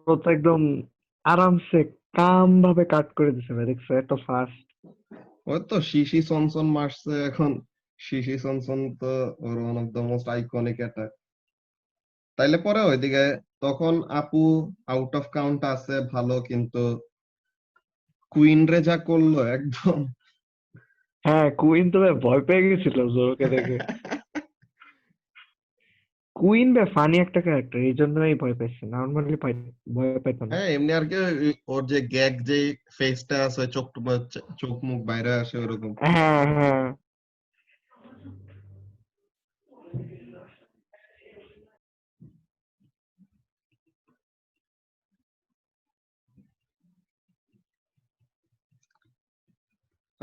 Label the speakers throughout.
Speaker 1: ও তো একদম আরামসে কাম ভাবে কাট করে দিছে ভাই, দেখছো এত ফাস্ট।
Speaker 2: ওই তো শিশি সনসন মারছে এখন। শিশি সনসন তো ওর one of the most iconic attack. তাইলে পরে ওইদিকে তখন আপু আউট অফ কাউন্ট আছে ভালো, কিন্তু কুইন রে যা করলো একদম।
Speaker 1: হ্যাঁ, কুইন তো ভাই ভয় পেয়ে গেছিল জোরকে দেখে। কুইন ভাই ফানি একটা ক্যারেক্টার, এই জন্যই ভয় পাইছে, নর্মালি ভয় পাইতো না।
Speaker 2: হ্যাঁ এমনি আর কি, ওর যে গ্যাগ যে ফেসটা আছে, চোখ মুখ বাইরে আসে ওরকম।
Speaker 1: হ্যাঁ হ্যাঁ।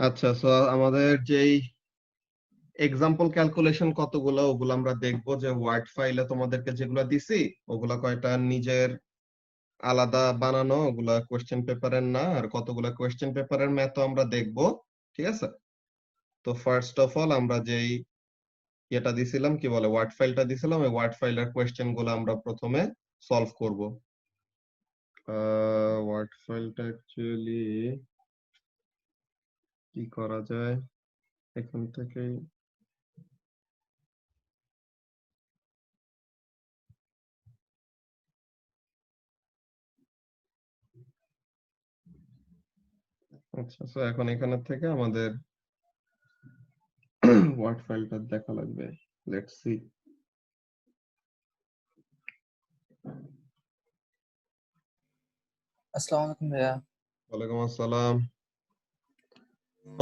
Speaker 2: আচ্ছা, সো আমাদের যেই এক্সাম্পল ক্যালকুলেশন কতগুলো ওগুলো আমরা দেখবো, যে ওয়ার্ড ফাইলে তোমাদেরকে যেগুলো দিছি ওগুলা কয়টা নিজের আলাদা বানানো, ওগুলা কোশ্চেন পেপারের না, আর কতগুলা কোশ্চেন পেপারের ম্যাথও আমরা দেখবো। ঠিক আছে, তো ফার্স্ট অফ অল আমরা যেই এটা দিছিলাম, কি বলে, ওয়ার্ড ফাইলটা দিছিলাম, ওই ওয়ার্ড ফাইলের কোশ্চেন গুলো আমরা প্রথমে সলভ করব। ওয়ার্ড ফাইলটা অ্যাকচুয়ালি কি করা যায় এখান থেকে। আচ্ছা, তো এখন এখানে থেকে আমাদের ওয়ার্ড ফাইলটা দেখা লাগবে। Let's see.
Speaker 3: আসসালামু আলাইকুম ভাইয়া।
Speaker 2: ওয়ালাইকুম আসসালাম।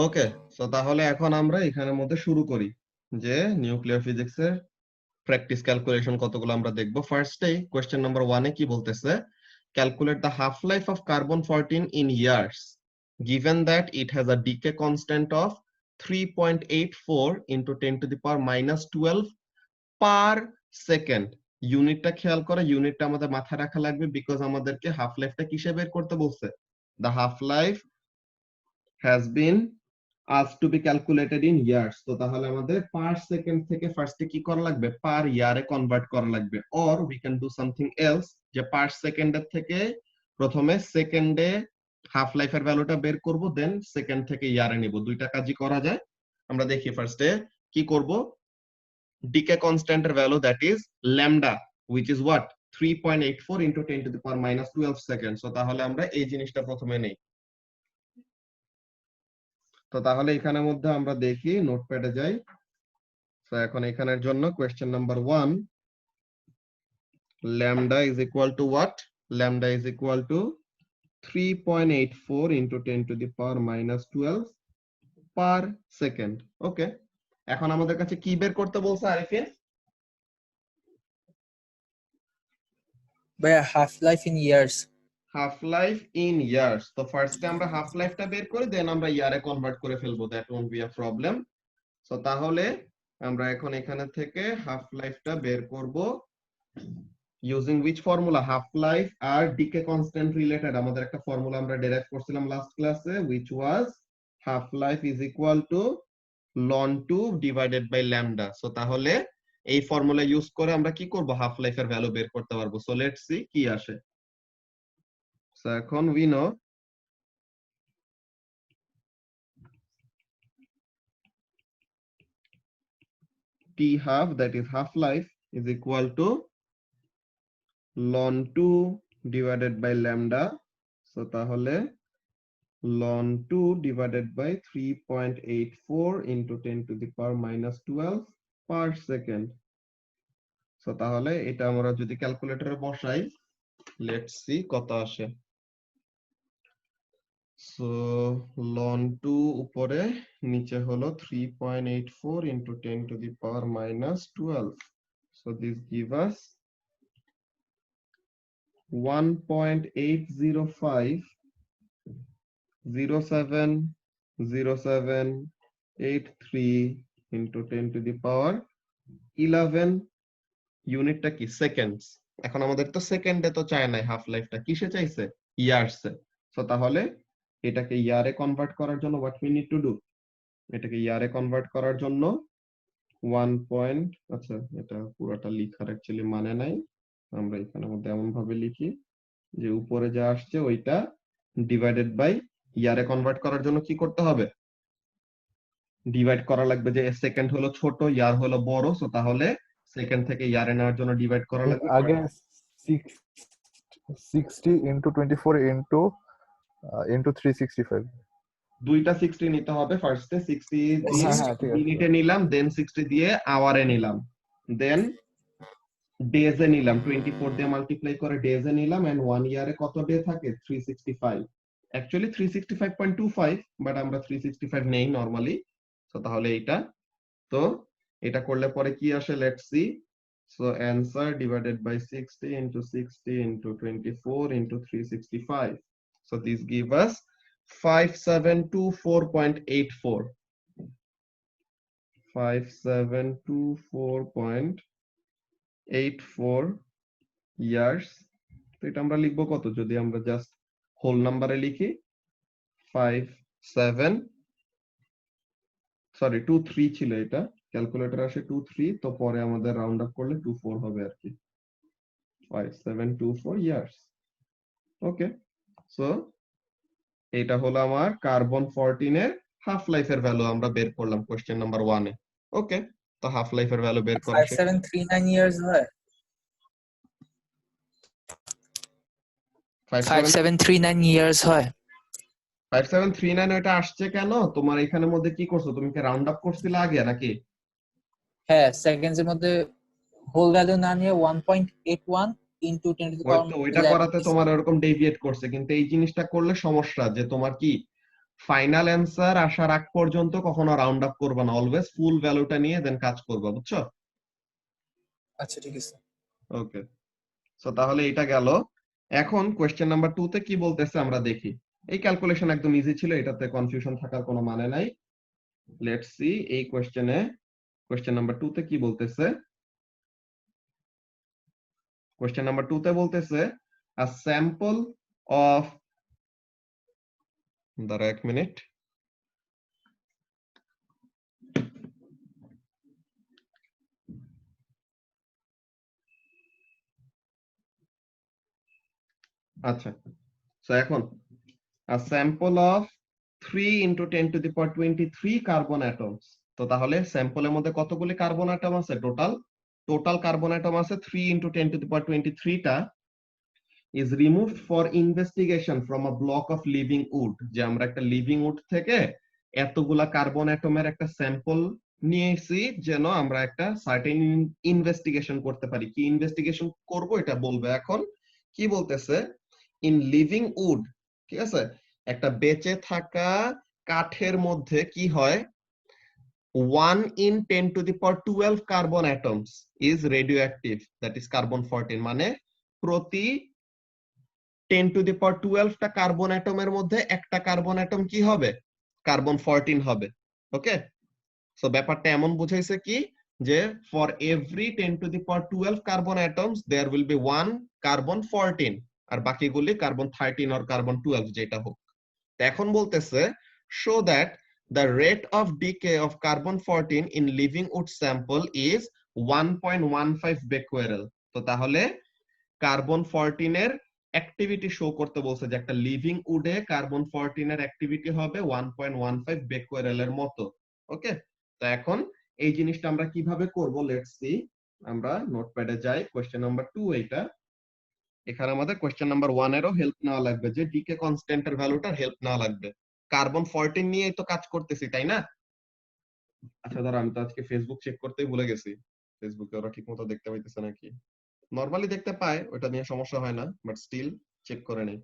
Speaker 2: ওকে, তো তাহলে এখন আমরা এখানের মধ্যে শুরু করি, যে নিউক্লিয়ার ফিজিক্সের প্র্যাকটিস ক্যালকুলেশন কতগুলো আমরা দেখবো। ফার্স্টেই কোয়েশ্চেন নাম্বার 1 এ কি বলতেছে, calculate the half life of carbon 14 in years given that it has a decay constant of 3.84 into 10 to the power minus 12 per second. ইউনিটটা খেয়াল করে, ইউনিটটা আমাদের মাথায় রাখা লাগবে, বিকজ আমাদেরকে হাফ লাইফটা কিসে বের করতে বলছে। The half life has been আজ to be calculated in years. তো তাহলে আমাদের পার সেকেন্ড থেকে ফার্স্টে কি করা লাগবে, পার ইয়ারে কনভার্ট করা লাগবে। Or we can do something else, যে পার সেকেন্ডের থেকে প্রথমে সেকেন্ডে হাফ লাইফের ভ্যালুটা বের করব, দেন সেকেন্ড থেকে ইয়ারে নিব। দুইটা কাজই করা যায়। আমরা দেখি ফার্স্টে কি করব। ডিকে কনস্ট্যান্টের value that is lambda, which is what 3.84 into 10 to the power minus 12 second. So তাহলে আমরা এই জিনিসটা প্রথমে নেই। তো তাহলে এখানের মধ্যে আমরা দেখি, নোটপ্যাডে যাই। তো এখন এখানের জন্য question number 1, lambda is equal to what? Lambda is equal to 3.84 into 10 to the power minus 12 per second. ওকে, এখন আমাদের কাছে কি বের করতে বলছে আরিফিন?
Speaker 3: ভাইয়া half life in years.
Speaker 2: Half life in years. তো ফার্স্টে আমরা হাফ লাইফটা বের করি, দেন আমরা ইয়ারে কনভার্ট করে ফেলবো, that won't be a problem. So তাহলে আমরা এখন এখানে থেকে হাফ লাইফটা বের করব using which formula, half life আর ডিকে কনস্ট্যান্ট রিলেটেড আমাদের একটা ফর্মুলা আমরা ডেরাইভ করছিলাম লাস্ট ক্লাসে, which was half life is equal to ln 2 divided by lambda. So তাহলে এই ফর্মুলা ইউজ করে আমরা কি করব, হাফ লাইফের ভ্যালু বের করতে পারবো। সো লেটস সি কি আসে। সো এখন we know t half, that is half life, is equal to ln 2 divided by lambda. So তাহলে ln 2 divided by 3.84 into 10 to the power minus 12 per second. So তাহলে এটা আমরা যদি ক্যালকুলেটরে বসাই, let's see কত আসে। সো ln 2 উপরে, নিচে হলো 3.84 into 10 to the power minus 12. So this give us 1.805070783 into 10 to the power 11, ইউনিটটা কি, সেকেন্ডস। এখন আমাদের তো সেকেন্ডে তো চায় নাই, হাফ লাইফটা কিসে চাইছে, ইয়ার্সে। সো তাহলে এটাকে ইয়ারে কনভার্ট করার জন্য what we need to do, এটাকে ইয়ারে কনভার্ট করার জন্য 1 পয়েন্ট, আচ্ছা এটা পুরোটা লিখার অ্যাকচুয়ালি মানে নাই, আমরা এখানের মধ্যে এমন ভাবে লিখি যে উপরে যা আসছে ওইটা ডিভাইডেড বাই ইয়ারে কনভার্ট করার জন্য কি করতে হবে, ডিভাইড করা লাগবে, যে সেকেন্ড হলো ছোট ইয়ার হলো বড়, সো তাহলে সেকেন্ড থেকে ইয়ারে নেওয়ার জন্য ডিভাইড করা লাগবে
Speaker 4: আগে 60 into 24 into 365.
Speaker 2: দুইটা 60 নিতে হবে, ফার্স্টে 60 দিয়ে
Speaker 4: হ্যাঁ ঠিক আছে
Speaker 2: মিনিটে নিলাম, দেন 60 দিয়ে আওয়ারে নিলাম, দেন ডেজে নিলাম, 24 দিয়ে মাল্টিপ্লাই করে ডেজে নিলাম, এন্ড 1 ইয়ারে কত ডে থাকে 365, অ্যাকচুয়ালি 365.25, বাট আমরা 365 নেই নরমালি। সো তাহলে এইটা, তো এটা করলে পরে কি আসে, let's see. So answer divided by 60 into 60 into 24 into 365, so this give us 5724.84, 5724.84 years. তো এটা আমরা লিখবো কত, যদি আমরা জাস্ট হোল নাম্বারে লিখি 23 ছিল, এটা ক্যালকুলেটর আসে 23, তো পরে আমাদের রাউন্ড আপ করলে 24 হবে আর কি, 5724 ইয়ার্স। ওকে, সো এটা হলো আমার কার্বন 14 এর হাফ লাইফের ভ্যালু আমরা বের করলাম কোশ্চেন নাম্বার 1 এ। ওকে, তো হাফ লাইফের ভ্যালু বের করা শেষ।
Speaker 3: 5739 years হয় 5739 years হয়
Speaker 2: 5739 ওটা আসছে কেন, তোমার এখানের মধ্যে কি করছো, তুমি কি রাউন্ড আপ করছিলে আগে নাকি?
Speaker 3: হ্যাঁ সেকেন্ডস এর মধ্যে হোল ভ্যালু না নিয়ে 1.81 into 10 to the power
Speaker 2: ওইটা
Speaker 3: 11
Speaker 2: করাতে তোমার এরকম ডেভিয়েট করছে, কিন্তু এই জিনিসটা করলে সমস্যা, যে তোমার কি ফাইনাল অ্যান্সার আসার আগ পর্যন্ত কখনো রাউন্ড আপ করবে না, অলওয়েজ ফুল ভ্যালুটা নিয়ে দেন কাজ করবে, বুঝছো?
Speaker 3: আচ্ছা ঠিক আছে
Speaker 2: ওকে, সো তাহলে এটা গেল। এখন কোশ্চেন নাম্বার 2 তে কি বলতেছে আমরা দেখি। এই ক্যালকুলেশন একদম ইজি ছিল, এটাতে কনফিউশন থাকার কোনো মানে নাই। লেটস সি এই কোশ্চেন নাম্বার 2 তে কি বলতেছে। কোশ্চেন নাম্বার 2 তে বলতেছে a sample of, দাঁড়া এক মিনিট, আচ্ছা, সো এখন a sample of 3 into 10 to the power 23 carbon atoms. তো তাহলে স্যাম্পলের মধ্যে কতগুলি কার্বন অ্যাটম আছে, টোটাল কার্বন অ্যাটম আছে 3 into 10 to the power 23 টা, is removed for investigation from a block of living wood, যে আমরা একটা লিভিং উড থেকে এতগুলা কার্বন অ্যাটমের একটা স্যাম্পল নিয়েছি, যেন আমরা একটা সার্টেন ইনভেস্টিগেশন করতে পারি। কি ইনভেস্টিগেশন করব এটা বলবে এখন। কি বলতেছে, ইন লিভিং উড, ঠিক আছে, একটা বেঁচে থাকা কাঠের মধ্যে কি হয়, 1 in 10 to the power 12 carbon atoms is radioactive, that is carbon 14, মানে প্রতি 10 to the power 12 টা কার্বন অ্যাটমের মধ্যে একটা কার্বন অ্যাটম কি হবে, কার্বন 14 হবে। ওকে, সো ব্যাপারটা এমন বুঝাইছে কি, যে for every 10 to the power 12 carbon atoms there will be 1 carbon 14, আর বাকিগুলি কার্বন 13 আর কার্বন 12 যেটা হোক। তো এখন বলতেছে show that the rate of decay of carbon 14 in living wood sample is 1.15 becquerel। তো তাহলে কার্বন 14 এর অ্যাক্টিভিটি শো করতে বলছে, যে একটা লিভিং উডে কার্বন 14 এর অ্যাক্টিভিটি হবে 1.15 বেকুয়ারেল এর মতো। ওকে, তো এখন এই জিনিসটা আমরা কিভাবে করব, লেটস সি। আমরা নোটপ্যাডে যাই, কোশ্চেন নাম্বার 2 এইটা। এখানে আমাদের কোশ্চেন নাম্বার 1 এরও হেল্প নেওয়া লাগবে, যে ডিকে কনস্ট্যান্টের ভ্যালুটার হেল্প নেওয়া লাগবে। কার্বন 14 নিয়েই তো কাজ করতেছি, তাই না? আচ্ছা দাঁড়া, আমি তো আজকে ফেসবুক চেক করতেই ভুলে গেছি, ফেসবুকে ওরা ঠিকমতো দেখতে পাইতেছে নাকি। নরমালি দেখতে পায়, ওটা নিয়ে সমস্যা হয় না, বাট স্টিল চেক করে নেই।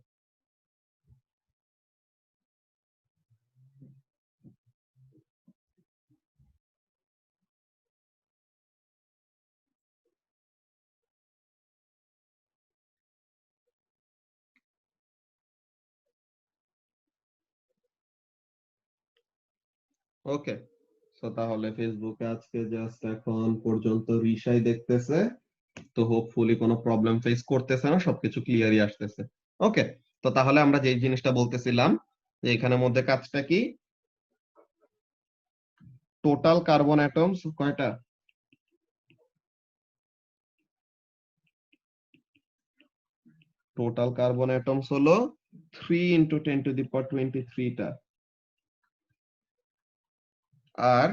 Speaker 2: ওকে, সো তাহলে ফেসবুকে আজকে জাস্ট এখন পর্যন্ত রিশাই দেখতেছে, তো হোপফুলি কোনো প্রবলেম ফেস করতেছে না, সবকিছু ক্লিয়ারই আসতেছে। ওকে, তো তাহলে আমরা যে জিনিসটা বলতেছিলাম, যে এখানের মধ্যে কাজটা কি, টোটাল কার্বন অ্যাটমস কয়টা, টোটাল কার্বন অ্যাটমস হলো 3 into 10 to the power 23 টা, আর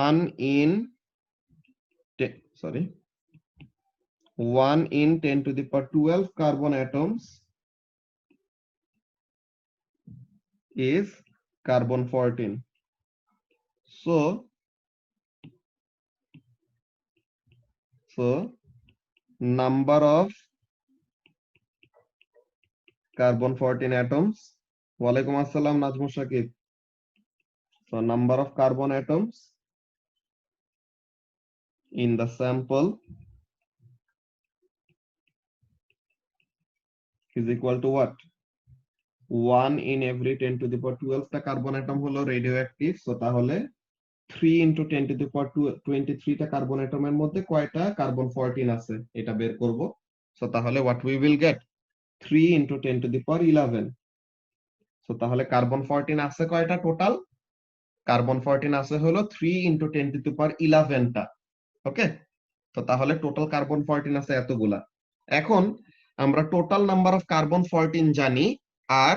Speaker 2: 1 in 10 to the power 12 carbon atoms is carbon 14. So number of carbon 14 atoms. Walaikum assalam Najmul Shakib. So number of carbon atoms in the sample is equal to what? 1 in every 10 to the power 12 টা carbon atom হলো radioactive. So তাহলে 3 into 10 to the power 23 টা carbon অ্যাটমের মধ্যে কয়টা carbon 14 আছে এটা বের করব। সো তাহলে what we will get 3 into 10 to the power 11. So তাহলে কার্বন 14 আছে কয়টা টোটাল? কার্বন 14 আছে হলো 3 into 10 to the power 11 টা। ওকে, তো তাহলে টোটাল কার্বন 14 আছে এতগুলা। এখন আমরা টোটাল নাম্বার অফ কার্বন 14 জানি, আর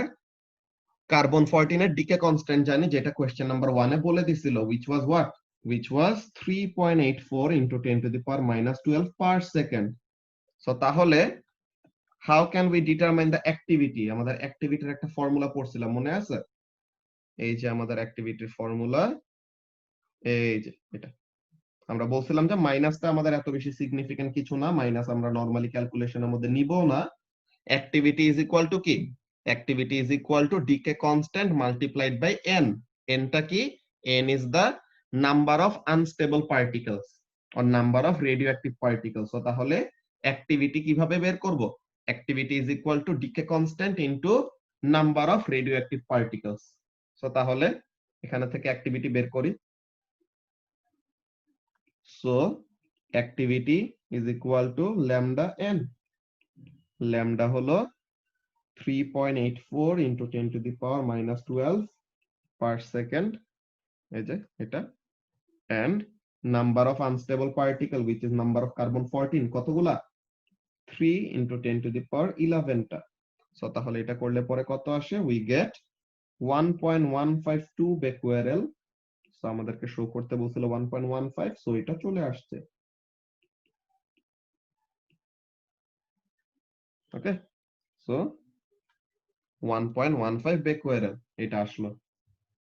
Speaker 2: কার্বন 14 এর ডিকে কনস্ট্যান্ট জানি, যেটা কোশ্চেন নাম্বার 1 এ বলে দিছিল, which was what? Which was 3.84 into 10 to the power minus 12 per second. So তাহলে how can we determine the activity? আমাদের অ্যাক্টিভিটির একটা ফর্মুলা পড়ছিলাম, মনে আছে? এই যে আমাদের অ্যাক্টিভিটির ফর্মুলা, এই যে এটা আমরা বলছিলাম যে মাইনাসটা আমাদের এত বেশি সিগনিফিকেন্ট কিছু না, মাইনাস আমরা নরমালি ক্যালকুলেশনের মধ্যে নিব না। অ্যাক্টিভিটি ইজ ইকুয়াল টু কি? Activity is equal to decay constant multiplied by N. এনটা কি? N is the number of unstable particles or number of radioactive particles. So তাহলে অ্যাক্টিভিটি কিভাবে বের করব? Activity is equal to decay constant into number of radioactive particles. So তাহলে এখানে থেকে activity বের করি। So activity is equal to lambda n. Lambda হলো 3.84 into 10 to the power minus 12 per second, এই যে এটা, and number of unstable particle which is number of carbon 14 কতগুলা? 3 into 10 to the power 11 টা। সো তাহলে এটা করলে পরে কত আসে? we get 1.152 becquerel। সো আমাদেরকে শো করতে বলছিল 1.15, সো এটা চলে আসছে। ওকে, সো 1.15 becquerel এটা আসলো।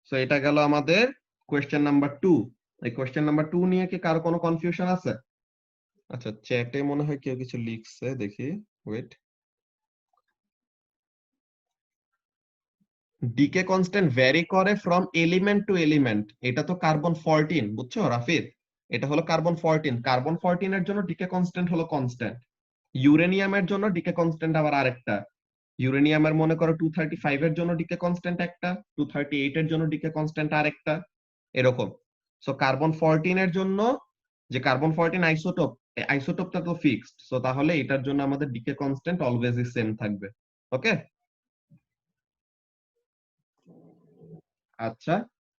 Speaker 2: সো এটা গেল আমাদের কোশ্চেন নাম্বার 2। এই কোশ্চেন নাম্বার 2 নিয়ে কি কারো কোনো কনফিউশন আছে? আচ্ছা, চ্যাটে মনে হয় কেউ কিছু লিখছে, দেখি, ওয়েট। ডিকে কনস্ট্যান্ট ভ্যারি করে ফ্রম এলিমেন্ট টু এলিমেন্ট। এটা তো কার্বন 14, বুঝছো রাফিদ? এটা হলো কার্বন 14। কার্বন 14 এর জন্য ডিকে কনস্ট্যান্ট হলো কনস্ট্যান্ট। ইউরেনিয়ামের জন্য ডিকে কনস্ট্যান্ট আবার আরেকটা। ইউরেনিয়ামের মনে করো 235 এর জন্য ডিকে কনস্ট্যান্ট একটা, 238 এর জন্য ডিকে কনস্ট্যান্ট আরেকটা, এরকম। সো কার্বন 14 এর জন্য যে কার্বন 14 আইসোটোপ, আইসোটোপটা তো ফিক্সড, সো তাহলে এটার জন্য আমাদের ডিকে কনস্ট্যান্ট অলওয়েজই সেম থাকবে। ওকে, আচ্ছা,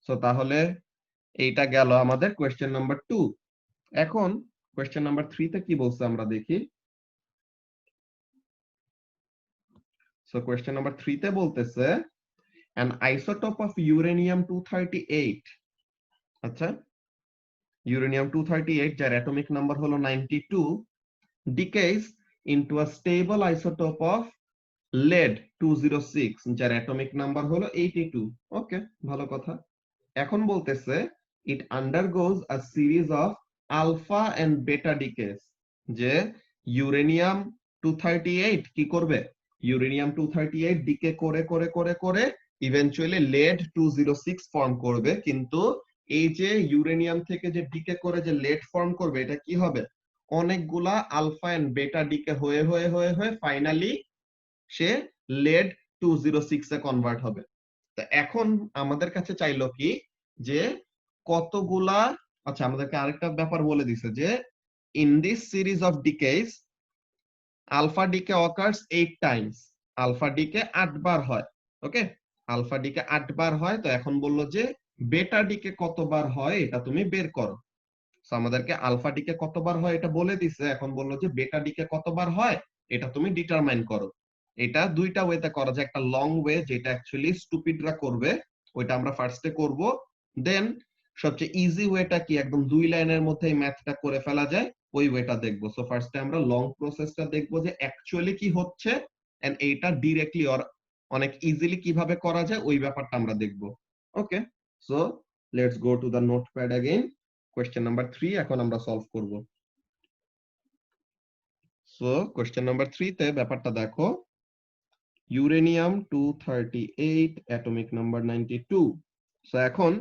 Speaker 2: সো তাহলে এইটা গেল আমাদের কোশ্চেন নাম্বার 2। এখন কোশ্চেন নাম্বার 3 তে কি বলছে আমরা দেখি। সো কোশ্চেন নাম্বার 3 তে বলতেছে an isotope of uranium 238, আচ্ছা, uranium 238 যার অ্যাটমিক নাম্বার হলো 92, decays into a stable isotope of lead 206 যার অ্যাটমিক নাম্বার হলো 82। ওকে, ভালো কথা। এখন বলতেছে it undergoes a series of alpha and beta decays, যে ইউরেনিয়াম 238 কি করবে? ইউরেনিয়াম 238 ডিকে করে করে করে করে ইভেনচুয়ালি lead 206 ফর্ম করবে। কিন্তু এই যে ইউরেনিয়াম থেকে যে ডিকে করে যে lead ফর্ম করবে, এটা কি হবে? অনেকগুলা আলফা এন্ড বেটা ডিকে হয়ে হয়ে হয়ে হয়ে ফাইনালি সে lead 206 এ কনভার্ট হবে। তো এখন আমাদের কাছে চাইলো কি যে কতগুলা, আচ্ছা আমাদেরকে আরেকটা ব্যাপার বলে দিছে যে in this series of decays alpha decay occurs 8 times, alpha decay 8 বার হয়। ওকে, alpha decay 8 বার হয়। তো এখন বললো যে বেটা ডিকে কতবার হয় এটা তুমি বের করো। সো আমাদেরকে আলফা ডিকে কতবার হয় এটা বলে দিছে, এখন বললো যে বেটা ডিকে কতবার হয় এটা তুমি ডিটারমাইন করো। এটা দুইটা ওয়েতে করা যায়, একটা লং ওয়ে যেটা অ্যাকচুয়ালি স্টুপিডরা করবে, ওইটা আমরা ফার্স্টে করব। দেন সবচেয়ে ইজি ওয়েটা কি, একদম 2 লাইনের মধ্যে এই ম্যাথটা করে ফেলা যায়, ওই ওয়েটা দেখবো। সো ফার্স্টে আমরা লং প্রসেসটা দেখবো যে অ্যাকচুয়ালি কি হচ্ছে, এন্ড এইটা ডিরেক্টলি অর অনেক ইজিলি কিভাবে করা যায় ওই ব্যাপারটা আমরা দেখবো। Okay, so let's go to the notepad again. Question number 3 এখন আমরা সলভ করব। সো কোশ্চেন নাম্বার 3 তে ব্যাপারটা দেখো, ইউরেনিয়াম 238, অ্যাটমিক নাম্বার 92। সো এখন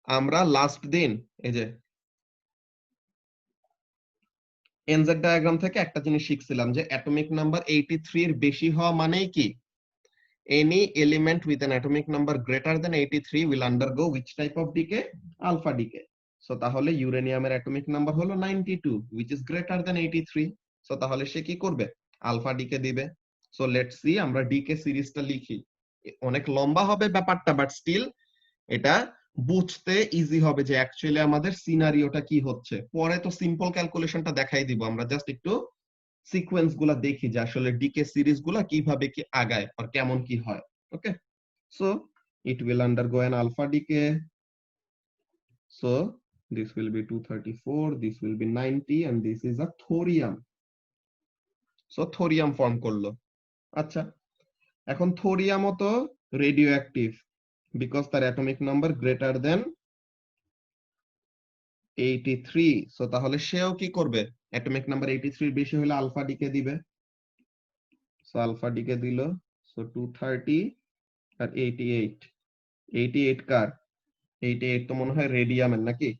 Speaker 2: আমরা লাস্ট দিন এই যে এনজেড ডায়াগ্রাম থেকে একটা জিনিস শিখছিলাম যে অ্যাটমিক নাম্বার 83 এর বেশি হওয়া মানেই কি, any element with an atomic number greater than 83 will undergo which type of decay? Alpha decay. So তাহলে ইউরেনিয়ামের অ্যাটমিক নাম্বার হলো 92 which is greater than 83. So তাহলে সে কি করবে, আলফা ডিকে দিবে। সো লেটস সি, আমরা ডিকে সিরিজটা লিখি। অনেক লম্বা হবে ব্যাপারটা, বাট স্টিল এটা বুঝতে ইজি হবে যে অ্যাকচুয়ালি আমাদের সিনারিওটা কি হচ্ছে। পরে তো সিম্পল ক্যালকুলেশনটা দেখাই দিব, আমরা জাস্ট একটু সিকোয়েন্স গুলা দেখি যে আসলে ডিকে সিরিজ গুলা কিভাবে কি আগায় আর কেমন কি হয়। Okay, so it will undergo an alpha decay. So this will be 234, this will be 90, and this is a thorium. So thorium form করলো। আচ্ছা, এখন থোরিয়ামও তো রেডিও অ্যাক্টিভ, বিকজ তার atomic number greater than 83। So তাহলে সেও কি করবে, atomic number 83 এর বেশি হলে আলফা ডিকে দিবে। সো আলফা ডিকে দিল। সো 230 আর 88। 88 কার, 88 তো মনে হয় রেডিয়ামের নাকি,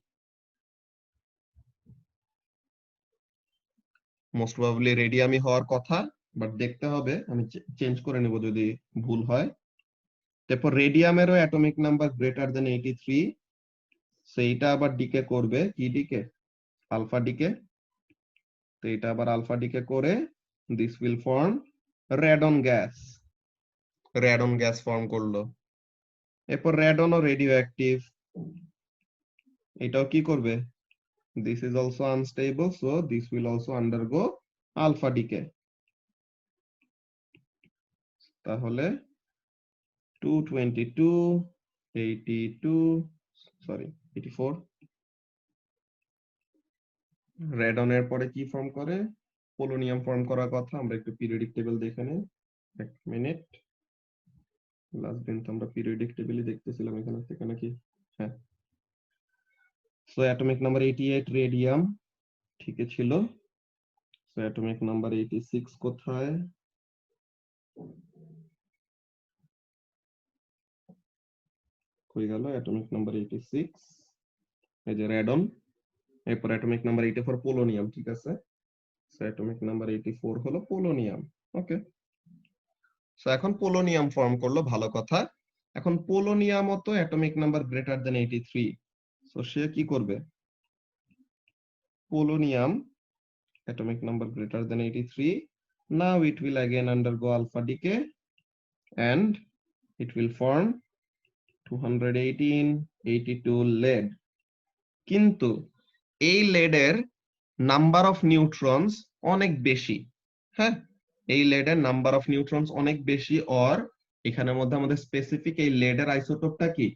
Speaker 2: মোস্ট প্রবাবলি রেডিয়ামই হওয়ার কথা, বাট দেখতে হবে, আমি চেঞ্জ করে নেব যদি ভুল হয়। তারপর রেডিয়ামেরও অ্যাটমিক নাম্বার গ্রেটার দেন 83, সেইটা আবার ডিকে করবে কি ডিকে, আলফা ডিকে। তো এটা আবার আলফা ডিকে করে this will form radon gas. Radon gas form করলো। এরপর রেডনও রেডিও অ্যাক্টিভ, এটাও কি করবে, this is also unstable, so this will also undergo alpha decay. তাহলে 222, 84 রেডনের পরে কি ফর্ম করে, পোলোনিয়াম ফর্ম করার কথা। আমরা একটু পিরিয়ডিক টেবিল দেখে নিই, এক মিনিট। লাস্ট দিন তো আমরা পিরিয়ডিক টেবিলই দেখতেছিলাম এখানে থেকে নাকি, হ্যাঁ। সো অ্যাটমিক নাম্বার 88 রেডিয়াম, ঠিকই ছিল। সো অ্যাটমিক নাম্বার 86 কোথায়, কই গেল অ্যাটমিক নাম্বার 86, এই যে রেডন। এরপর অ্যাটমিক নাম্বার 84 পোলোনিয়াম, ঠিক আছে। সো অ্যাটমিক নাম্বার 84 হলো পোলোনিয়াম। ওকে, সো এখন পোলোনিয়াম ফর্ম করলো, ভালো কথা। এখন পোলোনিয়ামও তো atomic number greater than 83, so সে কি করবে, polonium atomic number greater than 83, now it will again undergo alpha decay and it will form 218, 82 lead. কিন্তু এই লেডের নাম্বার অফ নিউট্রনস অনেক বেশি। হ্যাঁ, এই লেডের নাম্বার অফ নিউট্রনস অনেক বেশি, অর এখানের মধ্যে আমাদের স্পেসিফিক এই লেডের আইসোটোপটা কি,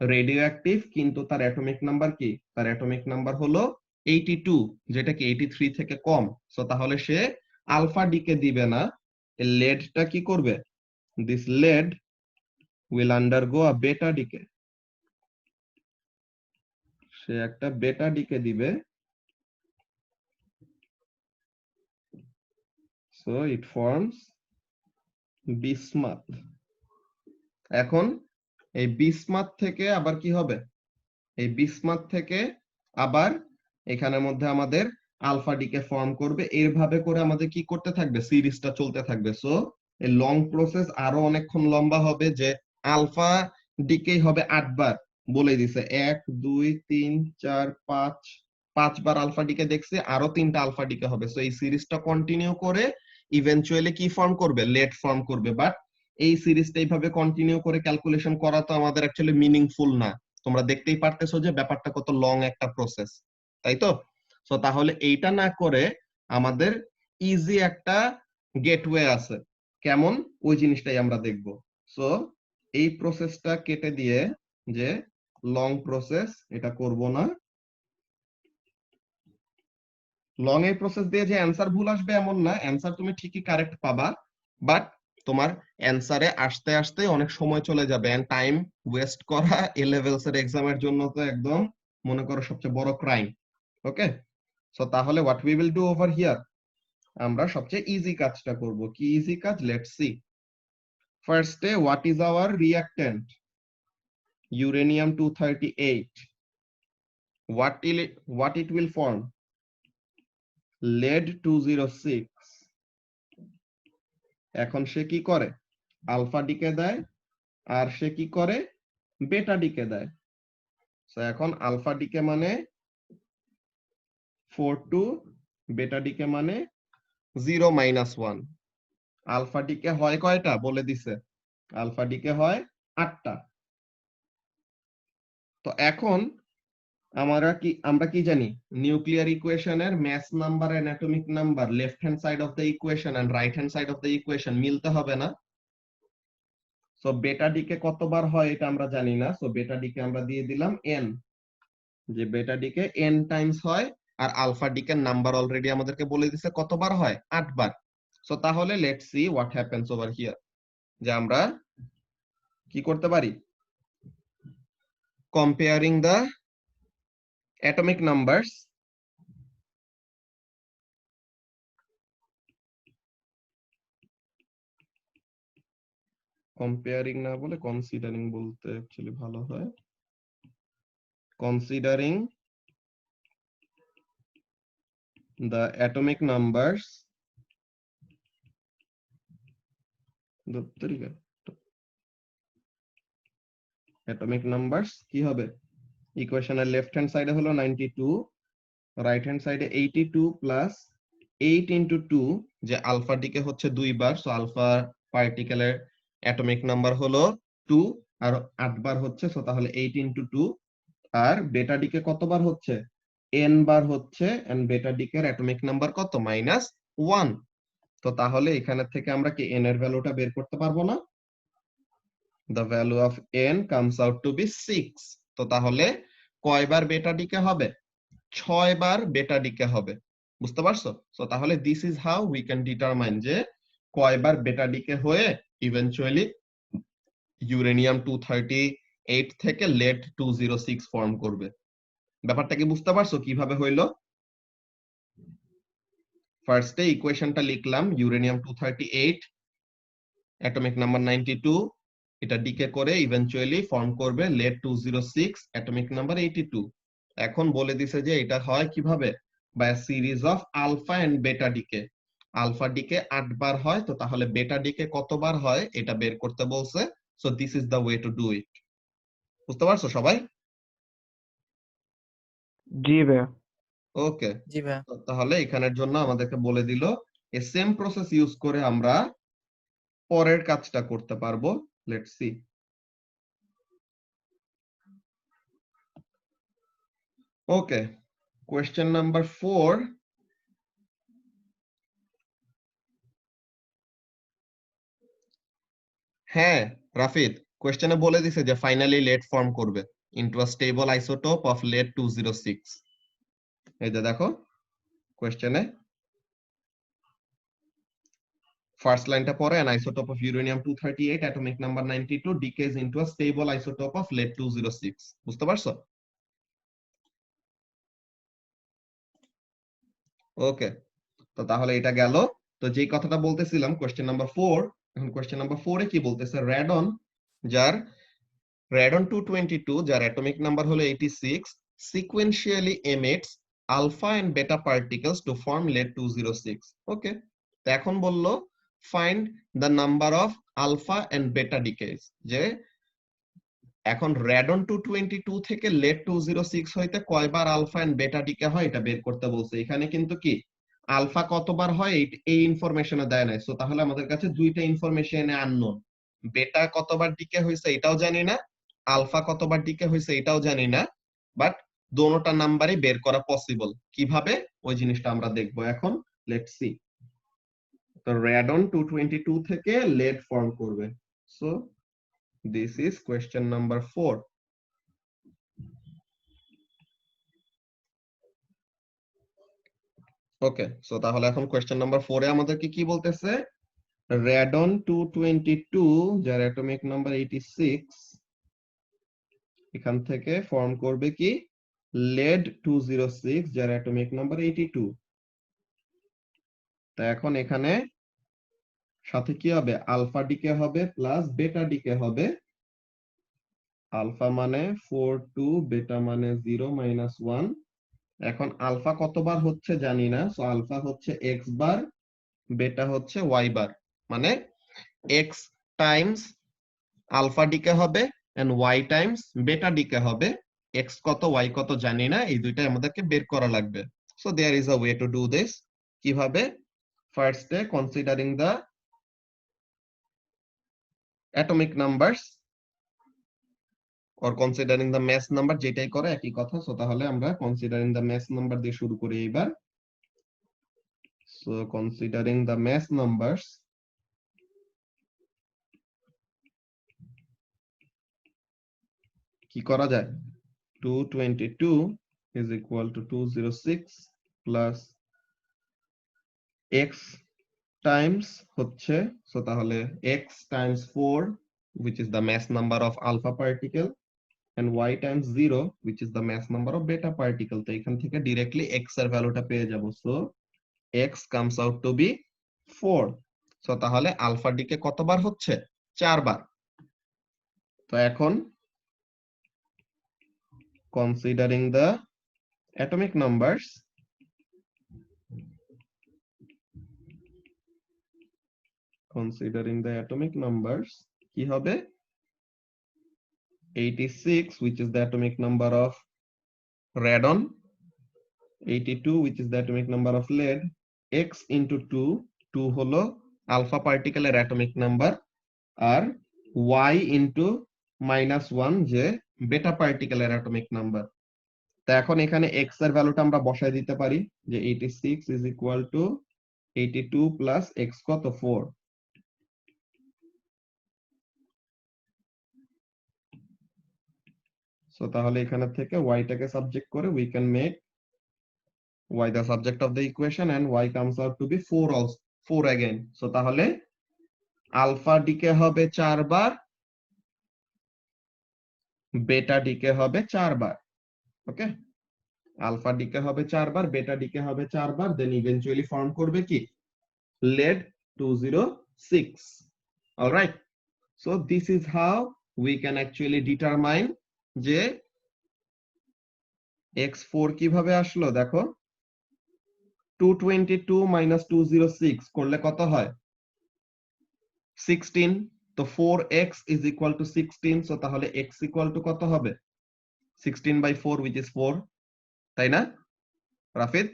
Speaker 2: রেডিও অ্যাক্টিভ, কিন্তু তার অ্যাটমিক নাম্বার কি, তার অ্যাটমিক নাম্বার হলো 82, যেটা কি 83 থেকে কম। সো তাহলে সে আলফা ডিকে দিবে না, লেডটা কি করবে, দিস লেড উইল আন্ডারগো আ বেটা ডিকে। সে একটা বেটা ডিকে দিবে। So it forms bismuth. এখন এই বিসমাথ থেকে আবার কি হবে, এই বিসমাথ থেকে আবার এখানের মধ্যে আমাদের আলফা ডিকে ফর্ম করবে। এইভাবে করে আমাদের কি করতে থাকবে, সিরিজটা চলতে থাকবে। সো এই লং প্রসেস আরো অনেকক্ষণ লম্বা হবে, যে আলফা ডিকে হবে 8 বার, বলে দিছে 1 2 3 4 5, 5 বার আলফা ডিকে দেখছি, আরো 3টা আলফা ডিকে হবে। সো এই সিরিজটা কন্টিনিউ করে ইভেনচুয়ালি কি ফর্ম করবে, লেড ফর্ম করবে। বাট এই সিরিজটা এইভাবে কন্টিনিউ করে ক্যালকুলেশন করা তো আমাদের অ্যাকচুয়ালি মিনিংফুল না। তোমরা দেখতেই পারতেছো যে ব্যাপারটা কত লং একটা প্রসেস। তাই তো? সো তাহলে এইটা না করে আমাদের ইজি একটা গেটওয়ে আছে। কেমন? ওই জিনিসটাই আমরা দেখব। সো এই প্রসেসটা কেটে দিয়ে, যে লং প্রসেস, এটা করব না। লং এই প্রসেস দিয়ে যে অ্যান্সার ভুল আসবে এমন না, অ্যান্সার তুমি ঠিকই কারেক্ট পাবা, বাট তোমার অ্যান্সারে আসতে আসতে অনেক সময় চলে যাবে, এন্ড টাইম ওয়েস্ট করা এ লেভেলস এর এক্সামের জন্য তো একদম মনে করো সবচেয়ে বড় ক্রাইম। ওকে, সো তাহলে what we will do over here, আমরা সবচেয়ে ইজি কাজটা করব। কি ইজি কাজ? Let's see. ফার্স্টে what is our reactant? Uranium 238। what it will form? lead 206। এখন সে কি করে? আলফা ডিকে দেয়, আর সে কি করে? বেটা ডিকে দেয়। সো এখন আলফা ডিকে মানে 42, বেটা ডিকে মানে 0 - 1। আলফা ডিকে হয় কয়টা বলে দিছে? আলফা ডিকে হয় 8টা। তো এখন আমরা কি জানি? নিউক্লিয়ার ইকুয়েশনের mass number and atomic number, left hand side of the equation and right hand side of the equation মিলতে হবে না? সো বেটা ডিকে কতবার হয় এটা আমরা জানি না, সো বেটা ডিকে আমরা দিয়ে দিলাম n, যে বেটা ডিকে n টাইমস হয়, আর আলফা ডিকের নাম্বার অলরেডি আমাদেরকে বলে দিছে কতবার হয়? 8 বার। সো তাহলে let's see what happens over here, যে আমরা কি করতে পারি? Comparing the atomic numbers, comparing না বলে কনসিডারিং বলতে অ্যাকচুয়ালি ভালো হয়। Considering the atomic numbers, atomic numbers কি হবে? ইকুয়েশনের লেফট হ্যান্ড সাইডে হলো 92, রাইট হ্যান্ড সাইডে 82 প্লাস 8 ইনটু 2, যে আলফা ডিকে হচ্ছে 2 বার, সো আলফা পার্টিকেলের অ্যাটমিক নাম্বার হলো 2, আর 8 বার হচ্ছে, সো তাহলে 8 ইনটু 2। আর বেটা ডিকে কতবার হচ্ছে? n বার হচ্ছে, এন্ড বেটা ডিকের অ্যাটমিক নাম্বার কত? -1। তো তাহলে এখানে থেকে আমরা কি n এর ভ্যালুটা বের করতে পারবো না? the value of n comes out to be 6। তো তাহলে কয়বার বেটা ডিকে হবে? 6 বার বেটা ডিকে হবে। বুঝতে পারছো? সো তাহলে this is how we can determine যে কয়বার বেটা ডিকে হয়ে ইভেনচুয়ালি ইউরেনিয়াম 238 থেকে lead 206 ফর্ম করবে। ব্যাপারটা কি বুঝতে পারছো কিভাবে হইলো? ফার্স্টে ইকুয়েশনটা লিখলাম, ইউরেনিয়াম 238, অ্যাটমিক নাম্বার 92, এটা ডিকে করে ইভেনচুয়ালি ফর্ম করবে lead 206, অ্যাটমিক নাম্বার 82। এখন বলে দিছে যে এটা হয় কিভাবে? By series of alpha and beta decay. Alpha decay 8 বার হয়, তো তাহলে বেটা ডিকে কতবার হয় এটা বের করতে বলছে। So this is the way to do it. বুঝতে পারছো সবাই?
Speaker 1: জি ভাইয়া।
Speaker 2: ওকে,
Speaker 3: জি ভাইয়া।
Speaker 2: তাহলে এখানের জন্য আমাদেরকে বলে দিল এই সেম প্রসেস ইউজ করে আমরা পরের কাজটা করতে পারবো। Let's see. Okay, question number 4। হ্যাঁ রাফিদ, কোয়েশ্চেনে বলে দিছে যে ফাইনালি lead ফর্ম করবে into a stable isotope of lead 206। এই যে দেখো কোয়েশ্চেনে ফার্স্ট লাইনটা পরে, an isotope of uranium 238 atomic number 92 decays into a stable isotope of lead 206। বুঝতে পারছো? ওকে, তো তাহলে এটা গেল। তো যেই কথাটা বলতেছিলাম কোয়েশ্চেন নাম্বার 4, এখন কোয়েশ্চেন নাম্বার 4 এ কি বলতেছে? রেডন, যার রেডন 222, যার অ্যাটমিক নাম্বার হলো 86, sequentially emits alpha and beta particles to form lead 206। Okay, তো এখন বললো find the number of alpha and beta decays, যে এখন রেডন 222 থেকে lead 206 হইতে কয়বার আলফা এন্ড বেটা ডিকে হয় এটা বের করতে বলছে। এখানে কিন্তু কি আলফা কতবার হয় এই ইনফরমেশনে দেয় নাই, সো তাহলে আমাদের কাছে দুইটা ইনফরমেশনে আননোন। বেটা কতবার ডিকে হইছে এটাও জানি না, আলফা কতবার ডিকে হইছে এটাও জানি না, বাট দোনোটা নাম্বারই বের করা পসিবল। কিভাবে ওই জিনিসটা আমরা দেখবো এখন। Let's see. তো রেডন 222 থেকে লেড ফর্ম করবে। So this is question number 4। Okay, so তাহলে এখন কোয়েশ্চেন নাম্বার 4 এ আমাদেরকে কি বলতেছে, রেডন 222 যার অ্যাটমিক নাম্বার 86 এখান থেকে ফর্ম করবে কি lead 206 যার অ্যাটমিক নাম্বার 82। তা এখন এখানে সাথে কি হবে, আলফা ডিকে হবে প্লাস বেটা ডিকে হবে। আলফা মানে 4 2, বেটা মানে 0 -1। এখন আলফা কতবার হচ্ছে জানি না, সো আলফা হচ্ছে x বার, বেটা হচ্ছে y বার, মানে x টাইমস আলফা ডিকে হবে এন্ড y টাইমস বেটা ডিকে হবে। x কত y কত জানি না, এই দুইটাই আমাদেরকে বের করা লাগবে। So there is a way to do this. কিভাবে, first a considering the atomic numbers or considering the mass number, যেটাই করে একই কথা। সো তাহলে আমরা considering the mass number দিয়ে শুরু করি এইবার। So considering the mass numbers, কি করা যায়, 222 is equal to 206 plus x times হচ্ছে, সো তাহলে x times 4 which is the mass number of alpha particle and y times 0 which is the mass number of beta particle। তো এখান থেকে directly x এর ভ্যালুটা পেয়ে যাব। So x comes out to be 4। So তাহলে alpha decay কতবার হচ্ছে, 4 বার। তো এখন considering the atomic numbers, কি হবে, 86 which is the atomic number of radon, 82 which is the atomic number of lead, x into 2 হলো আলফা পার্টিকেলের অ্যাটমিক নাম্বার, আর y into -1 যে বেটা পার্টিকেলের অ্যাটমিক নাম্বার। তো এখন এখানে x এর ভ্যালুটা আমরা বসায় দিতে পারি, যে 86 is equal to 82 plus x কত 4। সো তাহলে এখানে থেকে y টাকে সাবজেক্ট করে we can make y the subject of the equation and y comes out to be 4 also, 4 again। So তাহলে আলফা ডিকে হবে 4 বার, বেটা ডিকে হবে 4 বার। ওকে, আলফা ডিকে হবে 4 বার, বেটা ডিকে হবে 4 বার, দেন ইভেন্চুয়ালি ফর্ম করবে কি lead 206। Alright, so this is how we can actually determine যে x4 কিভাবে আসলো। দেখো 222 minus 206 করলে কত হয়, 16। তো 4x is equal to 16। So তাহলে x equal to কত হবে, 16/4 which is 4, তাই না রাফিদ?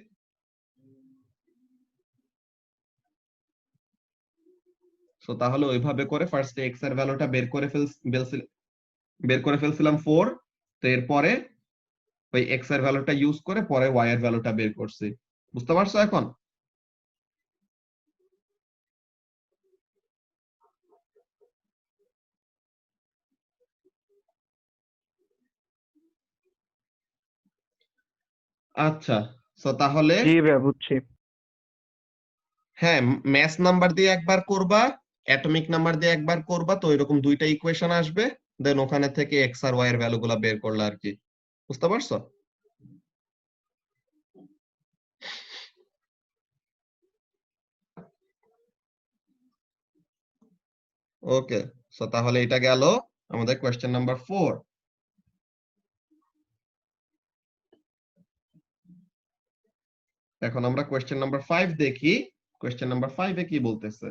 Speaker 2: সো তাহলে ওইভাবে করে ফার্স্টে x এর ভ্যালুটা বের করে ফেলছিলাম 4। তো এরপরে ওই x এর ভ্যালুটা ইউজ করে পরে y এর ভ্যালুটা বের করছি। বুঝতে পারছো এখন? আচ্ছা, সো তাহলে
Speaker 1: জি ভাইয়া বুঝছি।
Speaker 2: হ্যাঁ, ম্যাথ নাম্বার দিয়ে একবার করবা, অ্যাটমিক নাম্বার দিয়ে একবার করবা, তো এরকম দুইটা ইকুয়েশন আসবে, দেন ওখানে থেকে x আর y এর ভ্যালুগুলো বের করলা আর কি। বুঝতে পারছো? ওকে, সো তাহলে এটা গেল আমাদের কোয়েশ্চেন নাম্বার 4। এখন আমরা কোয়েশ্চেন নাম্বার 5 দেখি। কোয়েশ্চেন নাম্বার 5 এ কি বলতেছে।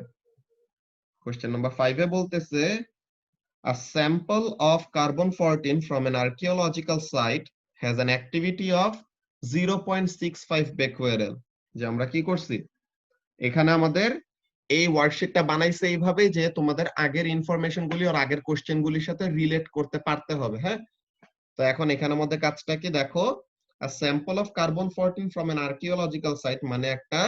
Speaker 2: কোয়েশ্চেন নাম্বার 5 এ বলতেছে a sample of carbon 14 from an archaeological site has an activity of 0.65 becquerel। যে আমরা কি করছি, এখানে আমাদের এই ওয়ার্কশিটটা বানাইছে এইভাবে যে তোমাদের আগের ইনফরমেশন গুলি আর আগের কোশ্চেন গুলির সাথে রিলেট করতে পারতে হবে। হ্যাঁ, তো এখন এখানের মধ্যে কাজটা কি দেখো, a sample of carbon 14 from an archaeological site মানে একটা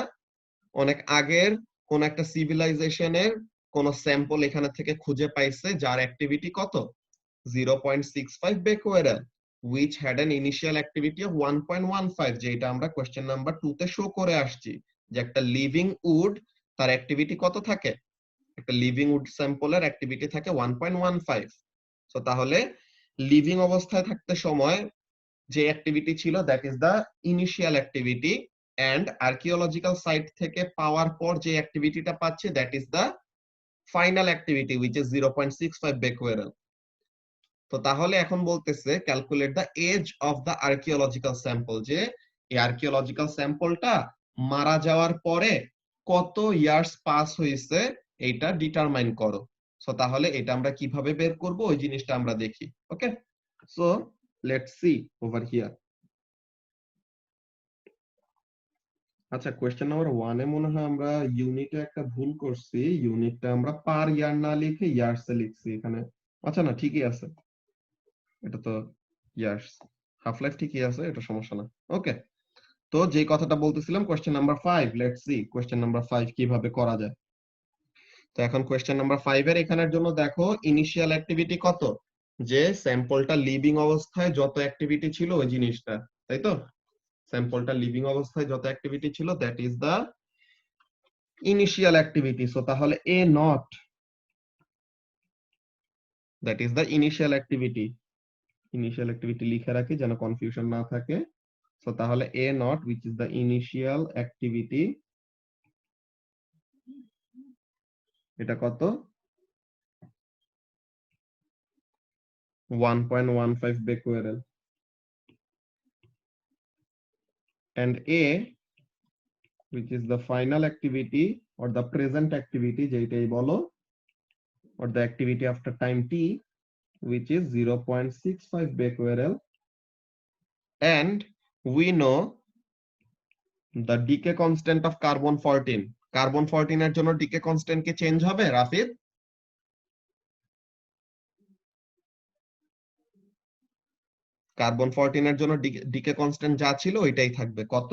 Speaker 2: অনেক আগের কোন একটা সিভিলাইজেশনের কোন স্যাম্পল এখানে থেকে খুঁজে পাইছে যার অ্যাক্টিভিটি কত 0.65 বেকুয়ারেল which had an initial activity of 1.15 যেটা আমরা কোশ্চেন নাম্বার 2 তে শো করে আসছি যে একটা লিভিং উড তার অ্যাক্টিভিটি কত থাকে একটা লিভিং উড স্যাম্পলের অ্যাক্টিভিটি থাকে 1.15 সো তাহলে লিভিং অবস্থায় থাকতে সময় যে অ্যাক্টিভিটি ছিল that is the initial activity and archaeological site থেকে পাওয়ার পর যে অ্যাক্টিভিটিটা পাচ্ছে that is the final activity which is 0.65 becquerel তো তাহলে এখন বলতেছে calculate the age of the archaeological sample যে এই আর্কিওলজিক্যাল স্যাম্পলটা মারা যাওয়ার পরে কত ইয়ার্স পাস হয়েছে এটা ডিটারমাইন করো সো তাহলে এটা আমরা কিভাবে বের করব ওই জিনিসটা আমরা দেখি ওকে so let's C over here আচ্ছা কোশ্চেন নাম্বার 1 এ মনে হয় আমরা ইউনিটে একটা ভুল করছি ইউনিটটা আমরা পার ইয়ার না লিখে ইয়ার্স এ লিখছি এখানে আচ্ছা না ঠিকই আছে এটা তো ইয়ার্স হাফ লাইফ ঠিকই আছে এটা সমস্যা না ওকে তো যে কথাটা বলতেছিলাম question number 5 let's see question number 5 কিভাবে করা যায় তো এখন কোশ্চেন নাম্বার 5 এর এখানের জন্য দেখো ইনিশিয়াল অ্যাক্টিভিটি কত যে স্যাম্পলটা লিভিং অবস্থায় যত অ্যাক্টিভিটি ছিল ওই জিনিসটা তাই তো স্যাম্পলটা লিভিং অবস্থায় যত অ্যাক্টিভিটি ছিল that is the initial activity so তাহলে A naught that is the initial activity লিখে রাখি যেন কনফিউশন না থাকে সো তাহলে A naught which is the initial activity এটা কত 1.15 becquerel and A which is the final activity or the present activity যেটাই বলো or the activity after time t which is 0.65 becquerel and we know the decay constant of carbon 14 carbon 14 এর জন্য decay constant কি change হবে Rafid carbon 14 এর জন্য decay constant যা ছিল ওইটাই থাকবে কত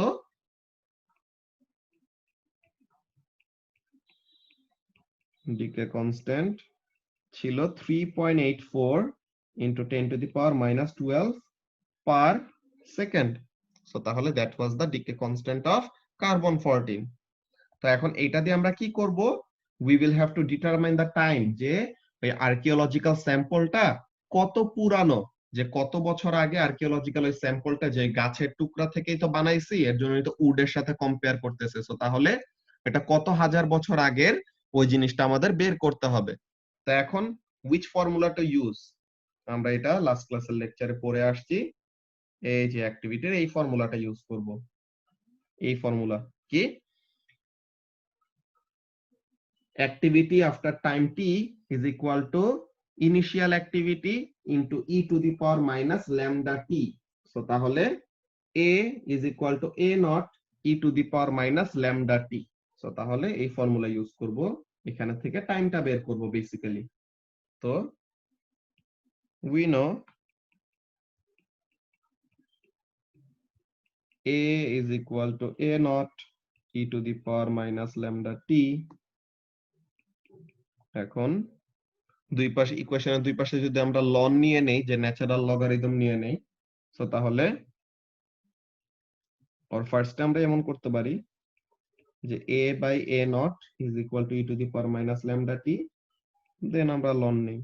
Speaker 2: ডিকে কনস্ট্যান্ট ছিল 3.84 into 10 to the power minus 12 per second so তাহলে that was the decay constant of carbon 14 তো এখন এটা দিয়ে আমরা কি করব we will have to determine the time যে এই আর্কিওলজিক্যাল স্যাম্পলটা কত পুরানো যে কত বছর আগে আর্কিওলজিক্যাল ওই স্যাম্পলটা যে গাছের টুকরা থেকেই তো বানাইছি এর জন্যই তো উডের সাথে কম্পেয়ার করতেছে সো তাহলে এটা কত হাজার বছর আগের ওই জিনিসটা আমাদের বের করতে হবে তো এখন which formula to use আমরা এটা লাস্ট ক্লাসের লেকচারে পড়ে আসছি এই যে অ্যাক্টিভিটির এই ফর্মুলাটা ইউজ করব এই ফর্মুলা কি activity after time t is equal to initial activity into e to the power minus lambda t so তাহলে a is equal to a naught e to the power minus lambda t so তাহলে এই formula use করব এখানে থেকে টাইমটা বের করব basically তো we know a is equal to a naught e to the power minus lambda t এখন দুই পাশে ইকুয়েশনের দুই পাশে যদি আমরা লন নিয়ে নেই যে ন্যাচারাল লগারিদম নিয়ে নেই সো তাহলে অর ফার্স্টে আমরা এমন করতে পারি যে a by a naught is equal to e to the power minus lambda t then আমরা লন নেই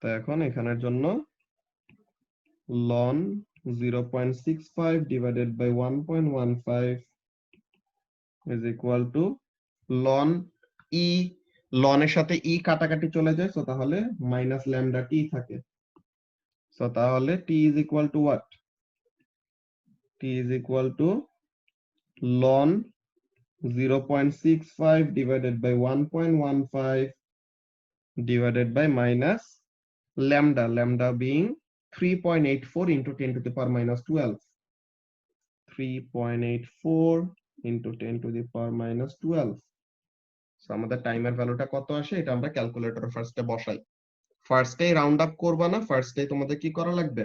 Speaker 2: তো এখন এখানের জন্য ln 0.65 divided by 1.15 is equal to ln e ln এর সাথে e কাটাকাটি চলে যায় সো তাহলে মাইনাস ল্যামডা t থাকে সো তাহলে t is equal to what t is equal to ln 0.65 divided by 1.15 divided by minus lambda being 3.84 into 10 to the power minus 12 3.84 into 10 to the power minus 12। So আমাদের টাইমের ভ্যালুটা কত আসে এটা আমরা ক্যালকুলেটরে ফার্স্টে বসাই। ফার্স্টে রাউন্ড আপ করবা না, ফার্স্টে তোমাদের কি করা লাগবে,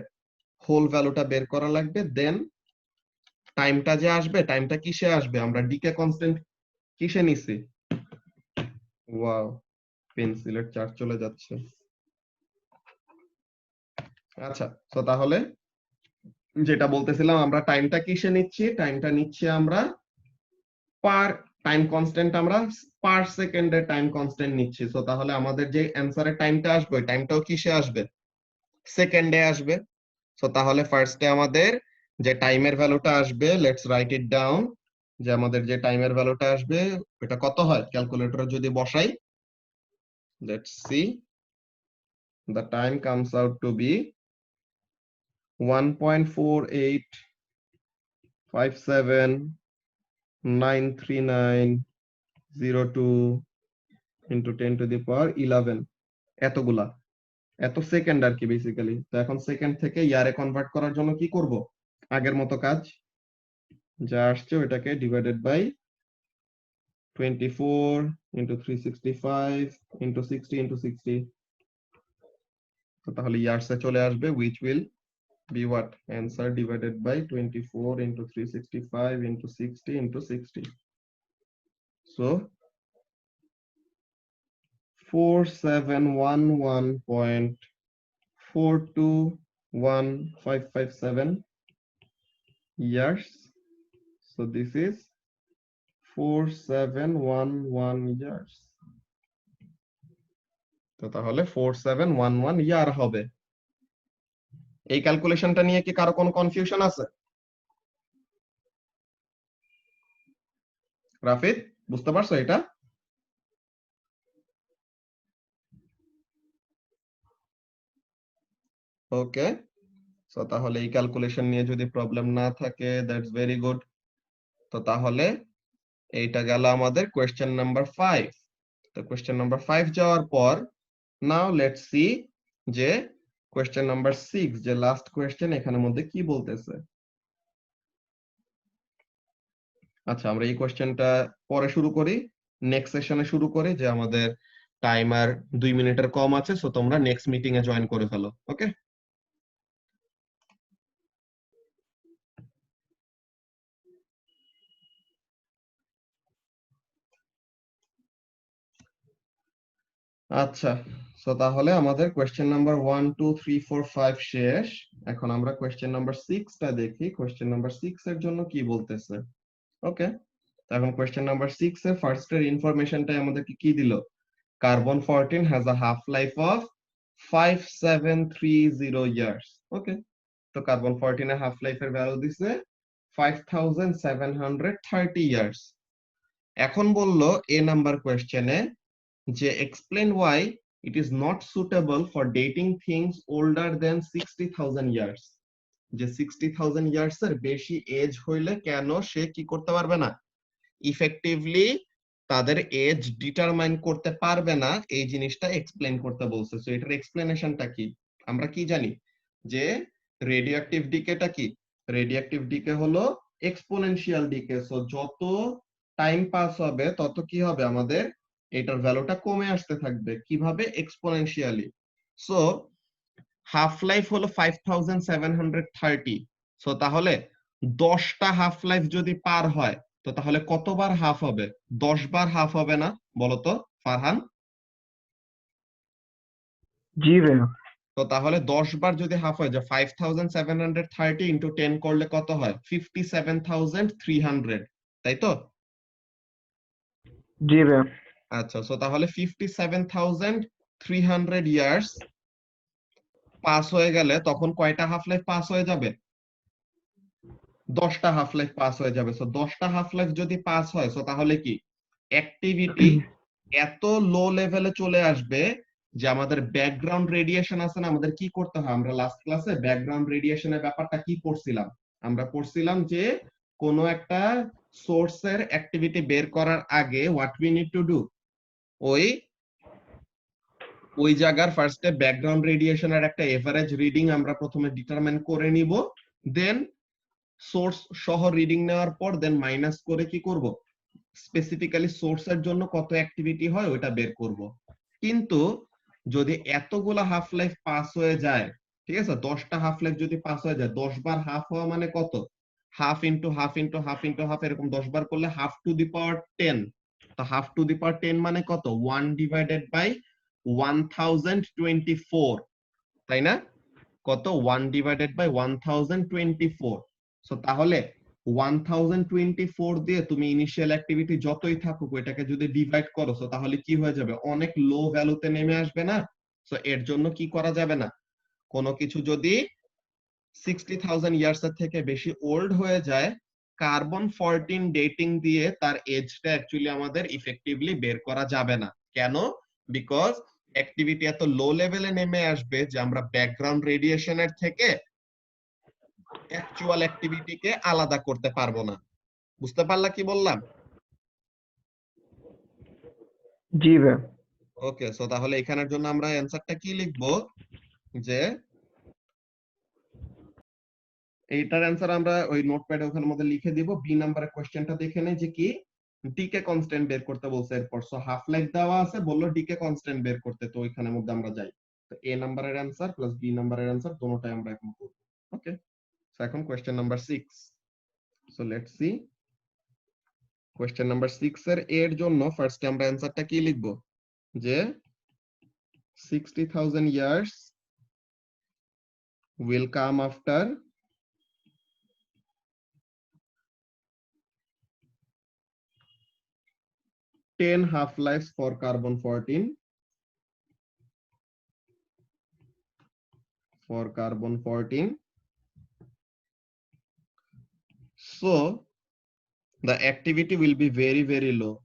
Speaker 2: হোল ভ্যালুটা বের করা লাগবে। দেন টাইমটা যে আসবে, টাইমটা কিসে আসবে, আমরা ডিকে কনস্ট্যান্ট কিসে নিছি, ওয়াও পেন্সিলের চার্জ চলে যাচ্ছে। আচ্ছা, তো তাহলে যেটা বলতেছিলাম, আমরা টাইমটা কিসে নিচ্ছি, টাইমটা নিচ্ছি আমরা পার, টাইম কনস্ট্যান্ট আমরা পার সেকেন্ডের টাইম কনস্ট্যান্ট নিচ্ছি। সো তাহলে আমাদের যে অ্যানসারের টাইমটা আসবে, টাইমটাও কিসে আসবে, সেকেন্ডে আসবে। সো তাহলে ফার্স্টে আমাদের যে টাইমের ভ্যালুটা আসবে, লেটস রাইট ইট ডাউন, যে আমাদের যে টাইমের ভ্যালুটা আসবে এটা কত হয় ক্যালকুলেটরে যদি বসাই, let's see, the time comes out to be 1.485793902 into 10 to the power 11, এতগুলা, এত সেকেন্ড আর কি বেসিক্যালি। তো এখন সেকেন্ড থেকে ইয়ারে কনভার্ট করার জন্য কি করব, আগের মতো কাজ, যা আসছে ওটাকে divided by 24 into 365 into 60 into 60। তো তাহলে ইয়ার্সে চলে আসবে, which will be what, answer divided by 24 into 365 into 60 into 60। So 4711.421557 years। So this is 4711 years। তো তাহলে 4711 ইয়ার হবে। এই ক্যালকুলেশনটা নিয়ে কি কারো কোনো কনফিউশন আছে? রাফিদ, বুঝতে পারছো এটা? ওকে, সো তাহলে এই ক্যালকুলেশন নিয়ে যদি প্রবলেম না থাকে, দ্যাটস ভেরি গুড। তো তাহলে এইটা গেল আমাদের কোয়েশ্চেন নাম্বার 5। তো কোয়েশ্চেন নাম্বার 5 যাওয়ার পর নাও লেটস সি যে কোয়েশ্চেন নাম্বার 6, যে লাস্ট কোয়েশ্চেন, এখানের মধ্যে কি বলতেছে। আচ্ছা, আমরা এই কোয়েশ্চেনটা পরে শুরু করি, নেক্সট সেশনে শুরু করি, যে আমাদের টাইমার 2 মিনিটের কম আছে। সো তোমরা নেক্সট মিটিং এ জয়েন করে ফেলো, ওকে? আচ্ছা, সো তাহলে আমাদের কোয়েশ্চেন নাম্বার 1 2 3 4 5 শেষ। এখন আমরা কোয়েশ্চেন নাম্বার 6 টা দেখি, কোয়েশ্চেন নাম্বার 6 এর জন্য কি বলতেছে। ওকে, এখন কোয়েশ্চেন নাম্বার 6 এর ফার্স্ট এর ইনফরমেশনটাই আমাদেরকে কি দিল, carbon 14 has a half life of 5730 years. Okay, তো কার্বন 14 এর হাফ লাইফের ভ্যালু দিছে 5730 ইয়ার্স। এখন বলল এ নাম্বার কোয়েশ্চেনে যে explain why it is not suitable for dating things older than 60,000 years। যে 60,000 ইয়ার্স এর বেশি এজ হইলে কেন সে কি করতে পারবে না, ইফেক্টিভলি তাদের এজ ডিটারমাইন করতে পারবে না, এই জিনিসটা এক্সপ্লেইন করতে বলছে। সো এটার এক্সপ্লেনেশনটা কি, আমরা কি জানি যে রেডিও অ্যাক্টিভ ডিকেটা কি, রেডিও অ্যাক্টিভ ডিকে হলো এক্সপোনেনশিয়াল ডিকে। সো যত টাইম পাস হবে তত কি হবে, আমাদের এটার ভ্যালুটা কমে আসতে থাকবে। কিভাবে, এক্সপোনেনশিয়ালি। সো হাফ লাইফ হলো 5730। সো তাহলে 10টা হাফ লাইফ যদি পার হয়, তো তাহলে কতবার হাফ হবে, 10 বার হাফ হবে না, বলতো ফারহান?
Speaker 1: জি ভাইয়া।
Speaker 2: তো তাহলে 10 বার যদি হাফ হয়, যে 5730 ইন্টু 10 করলে কত হয়, 57300, তাই তো?
Speaker 1: জি ভাইয়া।
Speaker 2: আচ্ছা, সো তাহলে 57300 ইয়ার্স পাস হয়ে গেলে তখন কয়টা হাফ লাইফ পাস হয়ে যাবে, 10টা হাফ লাইফ পাস হয়ে যাবে। সো 10টা হাফ লাইফ যদি পাস হয়, সো তাহলে কি অ্যাক্টিভিটি এত লো লেভেলে চলে আসবে যে আমাদের ব্যাকগ্রাউন্ড রেডিয়েশন আছে না, আমাদের কি করতে হয়, আমরা লাস্ট ক্লাসে ব্যাকগ্রাউন্ড রেডিয়েশনের ব্যাপারটা কি পড়ছিলাম, আমরা পড়ছিলাম যে কোনো একটা সোর্সের অ্যাক্টিভিটি বের করার আগে what we need to do, ওই জায়গার ফার্স্টে ব্যাকগ্রাউন্ড রেডিয়েশনের একটা এভারেজ রিডিং আমরা প্রথমে ডিটারমাইন করে নিব। দেন সোর্স সহ রিডিং নেওয়ার পর দেন মাইনাস করে কি করব, স্পেসিফিক্যালি সোর্সের জন্য কত অ্যাক্টিভিটি হয় ওটা বের করব। কিন্তু যদি এতগুলা হাফ লাইফ পাস হয়ে যায়, ঠিক আছে, 10টা হাফ লাইফ যদি পাস হয়ে যায়, 10 বার হাফ হওয়া মানে কত, half into half into half into half, এরকম 10 বার করলে হাফ টু দি পাওয়ার 10। তো হাফ টু দি পাওয়ার 10 মানে কত, 1 ডিভাইডেড বাই 1024, তাই না? কত, 1 ডিভাইডেড বাই 1024। সো তাহলে 1024 দিয়ে তুমি ইনিশিয়াল অ্যাক্টিভিটি যতই থাকুক ওইটাকে যদি ডিভাইড করো, সো তাহলে কি হয়ে যাবে, অনেক লো ভ্যালুতে নেমে আসবে না? সো এর জন্য কি করা যাবে না, কোনো কিছু যদি 60,000 ইয়ার্স এর থেকে বেশি ওল্ড হয়ে যায়, কার্বন 14 ডেটিং দিয়ে তার এজটা অ্যাকচুয়ালি আমাদের ইফেক্টিভলি বের করা যাবে না। কেন? বিকজ অ্যাক্টিভিটি এত লো লেভেলে নেমে আসবে যে আমরা ব্যাকগ্রাউন্ড রেডিয়েশনের থেকে অ্যাকচুয়াল অ্যাক্টিভিটিকে আলাদা করতে পারবো না। বুঝতে পারলা কি বললাম?
Speaker 1: জি ভাইয়া।
Speaker 2: ওকে, সো তাহলে এখানের জন্য আমরা অ্যানসারটা কি লিখবো, যে এইটার অ্যান্সার আমরা ওই নোটপ্যাডে ওখানের মধ্যে লিখে দিব। বি নাম্বারের কোশ্চেনটা দেখে নেই যে কি, ডিকে কনস্ট্যান্ট বের করতে বলছে। এরপর সো হাফ লাইফ দেওয়া আছে, বললো ডিকে কনস্ট্যান্ট বের করতে, তো ওইখানের মধ্যে আমরা যাই। তো এ নাম্বারের অ্যান্সার প্লাস বি নাম্বারের অ্যান্সার দুটোটাই আমরা এখন করব। ওকে, সো এখন question number 6। So let's C question number 6 এর জন্য ফার্স্টে আমরা অ্যান্সারটা কি লিখব, যে 60,000 years will come after 10 half-lives for carbon 14. For carbon 14. So the activity will be very, very low.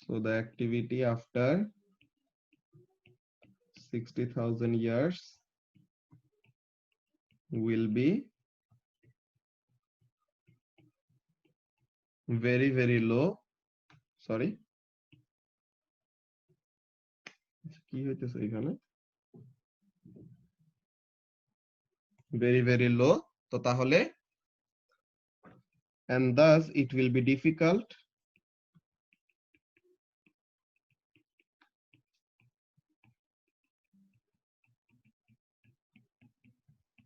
Speaker 2: So the activity after 60,000 years will be very, very low. Sorry. কি হইতেছে এখানে? Very, very low. তো তাহলে and thus it will be difficult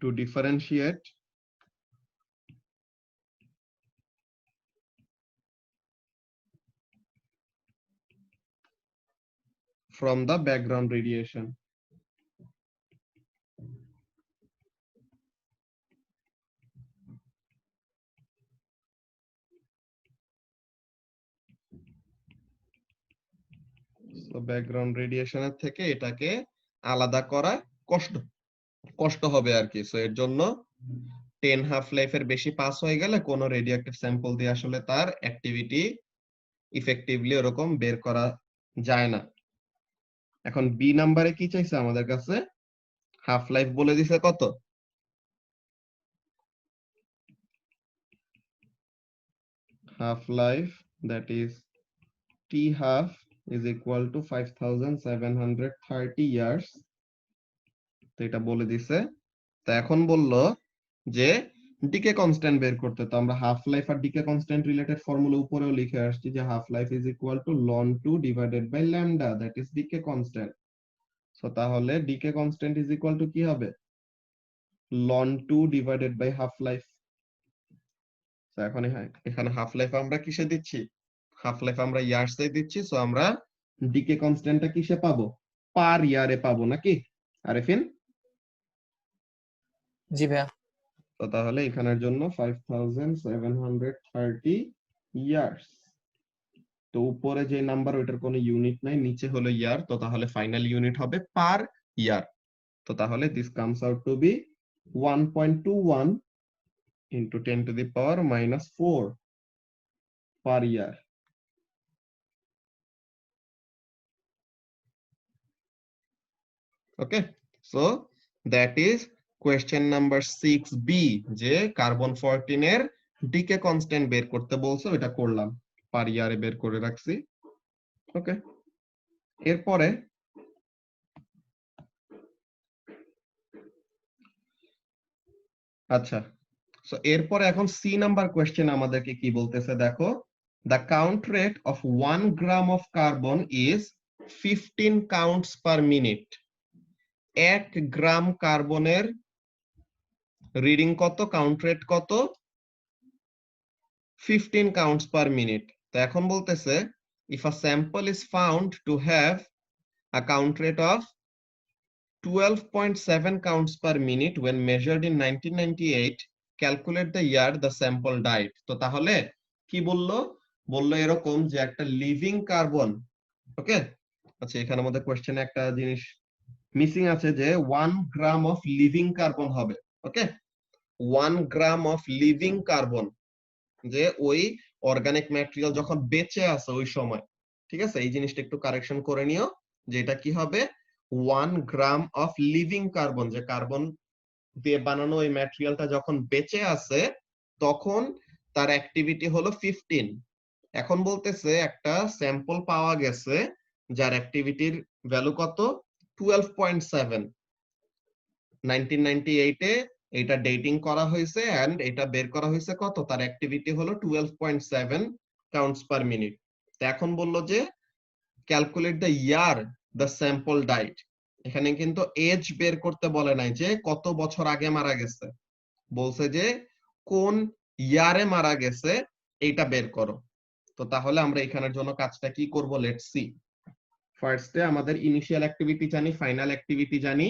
Speaker 2: to differentiate from the background radiation. So background radiation এর থেকে এটাকে আলাদা করা কষ্ট হবে আর কি। সো এর জন্য 10 হাফ লাইফের বেশি পাস হয়ে গেলে কোন রেডিওঅ্যাক্টিভ স্যাম্পল দিয়ে আসলে তার অ্যাক্টিভিটি ইফেক্টিভলি ওরকম বের করা যায় না। এখন বি নাম্বারে কি চাইছে আমাদের কাছে, হাফ লাইফ বলে দিছে কত, half life that is T half is equal two 5730 years, তো এটা বলে দিছে। তো এখন বলল যে ডিকে কনস্ট্যান্ট বের করতে, তো আমরা হাফ লাইফ আর ডিকে কনস্ট্যান্ট রিলেটেড ফর্মুলা উপরেও লিখে আসছি যে half life is equal to ln 2 divided by lambda, that is decay constant. So তাহলে decay constant is equal to কি হবে, ln 2 divided by half life. তো এখন এখানে হাফ লাইফ আমরা কিসে দিচ্ছি, হাফ লাইফ আমরা ইয়ার্সে দিচ্ছি। সো আমরা ডিকে কনস্ট্যান্টটা কিসে পাবো, পার ইয়ারে পাবো নাকি আরেফিন?
Speaker 3: জি ভাইয়া।
Speaker 2: তো তাহলে এখানের জন্য 5730 ইয়ার্স। তো উপরে যে নাম্বার ওইটার কোনো ইউনিট নাই, নিচে হলো ইয়ার, তো তাহলে ফাইনাল ইউনিট হবে পার ইয়ার। তো তাহলে this comes out to be 1.21 into 10 to the power minus 4 per year. Okay, so that is question number 6b, যে কার্বন 14 এর ডিকে কনস্ট্যান্ট বের করতে বলছো, এটা করলাম, পার ইয়ারে বের করে রাখছি। ওকে, এরপরে আচ্ছা, সো এরপরে এখন সি নাম্বার কোয়েশ্চেন আমাদেরকে কি বলতেছে দেখো, the count rate of 1 gram of carbon is 15 counts per minute. 1 গ্রাম কার্বনের রিডিং কত, কাউন্ট রেট কত, 15 কাউন্টস পার মিনিট। তো এখন বলতেছে if a sample is found to have a count rate of 12.7 counts per minute when measured in 1998, calculate the year the sample died. তো তাহলে কি বললো, বললো এরকম যে একটা লিভিং কার্বন, ওকে। আচ্ছা, এখানের মধ্যে কোশ্চেনে একটা জিনিস মিসিং আছে যে 1 গ্রাম অফ লিভিং কার্বন হবে, ওকে। 1 গ্রাম অফ লিভিং কার্বন, যে ওই অর্গানিক ম্যাটেরিয়াল যখন বেঁচে আছে ওই সময়, ঠিক আছে, এই জিনিসটা একটু কারেকশন করে নিও যে এটা কি হবে, 1 গ্রাম অফ লিভিং কার্বন, যে কার্বন দিয়ে বানানো ওই ম্যাটেরিয়ালটা যখন বেঁচে আছে তখন তার অ্যাক্টিভিটি হলো 15। এখন বলতেছে একটা স্যাম্পল পাওয়া গেছে যার অ্যাক্টিভিটির ভ্যালু কত, 12.7। 1998 এ এটা ডেটিং করা হয়েছে এন্ড এটা বের করা হয়েছে কত, তার অ্যাক্টিভিটি হলো 12.7 কাউন্টস পার মিনিট। তো এখন বললো যে calculate the year the sample died. এখানে কিন্তু এজ বের করতে বলে নাই যে কত বছর আগে মারা গেছে, বলছে যে কোন ইয়ারে মারা গেছে এইটা বের করো। তো তাহলে আমরা এখানের জন্য কাজটা কি করব, লেটস সি। ফার্স্টে আমাদের ইনিশিয়াল অ্যাক্টিভিটি জানি, ফাইনাল অ্যাক্টিভিটি জানি।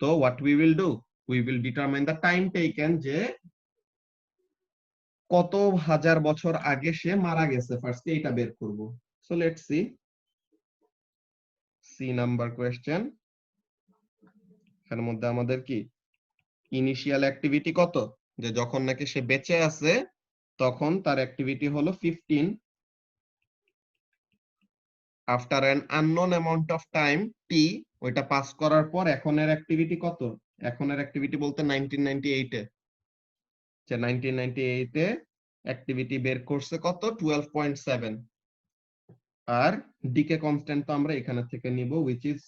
Speaker 2: তো what we will do, we will determine the time taken, যে কত হাজার বছর আগে সে মারা গেছে, ফার্স্টে এটা বের করব। So let's see, C number question. এর মধ্যে আমাদের কি ইনিশিয়াল অ্যাক্টিভিটি কত, যে যখন নাকি সে বেঁচে আছে তখন তার অ্যাক্টিভিটি হলো 15। After an unknown amount of time T, ওইটা পাস করার পর এখনের অ্যাক্টিভিটি কত, এখনের অ্যাক্টিভিটি বলতে 1998 এ, যে 1998 এ অ্যাক্টিভিটি বের করছে কত, 12.7। আর ডিকে কনস্ট্যান্ট তো আমরা এখানে থেকে নিব, which is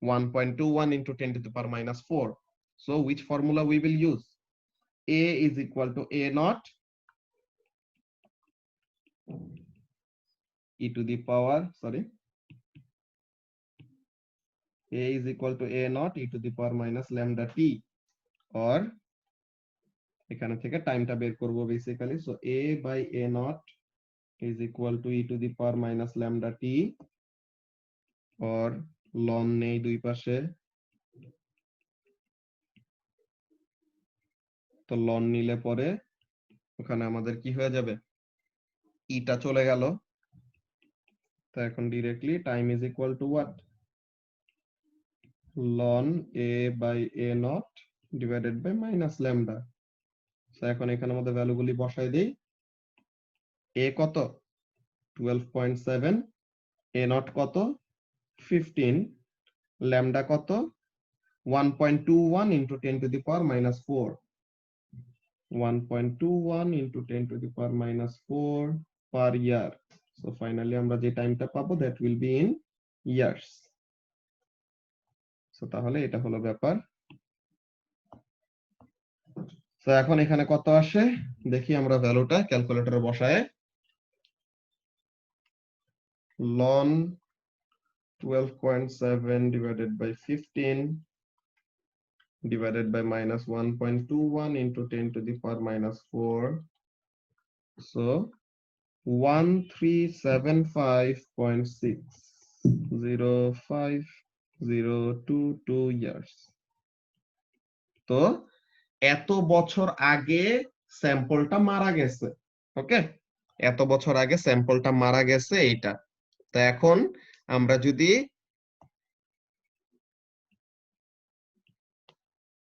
Speaker 2: 1.21 into 10 to the power minus 4. So which formula we will use? A is equal to A naught e to the power, sorry, A is equal to A naught e to the power minus lambda t, or এখানে থেকে টাইমটা বের করব basically. So A by A naught is equal to e to the power minus lambda t, or ln নেই দুই পাশে, তো loan নিলে পরে ওখানে আমাদের কি হয়ে যাবে, ইটা চলে গেল। তো এখন directly time is equal two what, ln a by a naught divided by minus lambda। তো এখন এখানে আমাদের ভ্যালুগুলি বসাই দেই। a কত 12.7, a naught কত 15, lambda কত 1.21 into 10 to the power minus 4, 1.21 into 10 to the power minus 4 per year. So finally আমরা যে টাইমটা পাবো that will be in years. So তাহলে এটা হলো ব্যাপার। তো এখন এখানে কত আসে দেখি আমরা ভ্যালুটা ক্যালকুলেটরে বসায়। ln 12.7 divided by 15 divided by minus 1.21 into 10 to the power minus 4. So 1375.605,022 years. তো এত বছর আগে স্যাম্পলটা মারা গেছে, ওকে, এত বছর আগে স্যাম্পলটা মারা গেছে এইটা। তো এখন আমরা যদি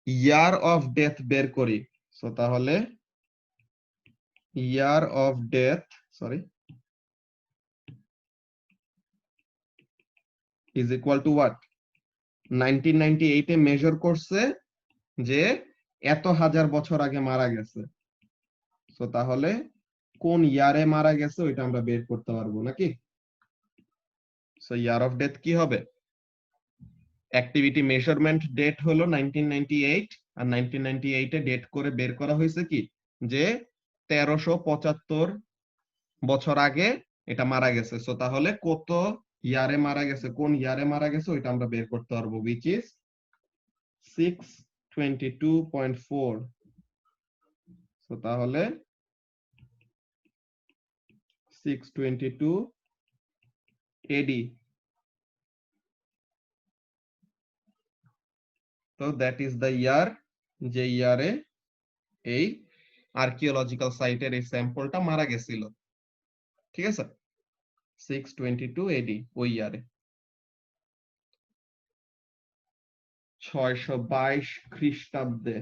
Speaker 2: ইয়ার অফ ডেথ বের করি, সো তাহলে year of death, sorry, is equal two what, 1998 A measure করছে যে এত হাজার বছর আগে মারা গেছে। সো তাহলে কোন ইয়ারে মারা গেছে ওইটা আমরা বের করতে পারবো নাকি। সো ইয়ার অফ ডেথ কি হবে, অ্যাক্টিভিটি মেজারমেন্ট ডেট হলো 1998, আর 1998 এ ডেট করে বের করা হয়েছে কি যে 1375 বছর আগে এটা মারা গেছে। সো তাহলে কত ইয়ারে মারা গেছে, কোন ইয়ারে মারা গেছে ওইটা আমরা বের করতে পারবো, which is 622.4। সো তাহলে 622 AD। তো দ্যাট ইজ দ্য ইয়ার, যে ইয়ারে এই আর্কিওলজিক্যাল সাইটের এই স্যাম্পলটা মারা গেছিল। ঠিক আছে, 622 AD ওই ইয়ারে। 622 খ্রিস্টাব্দে।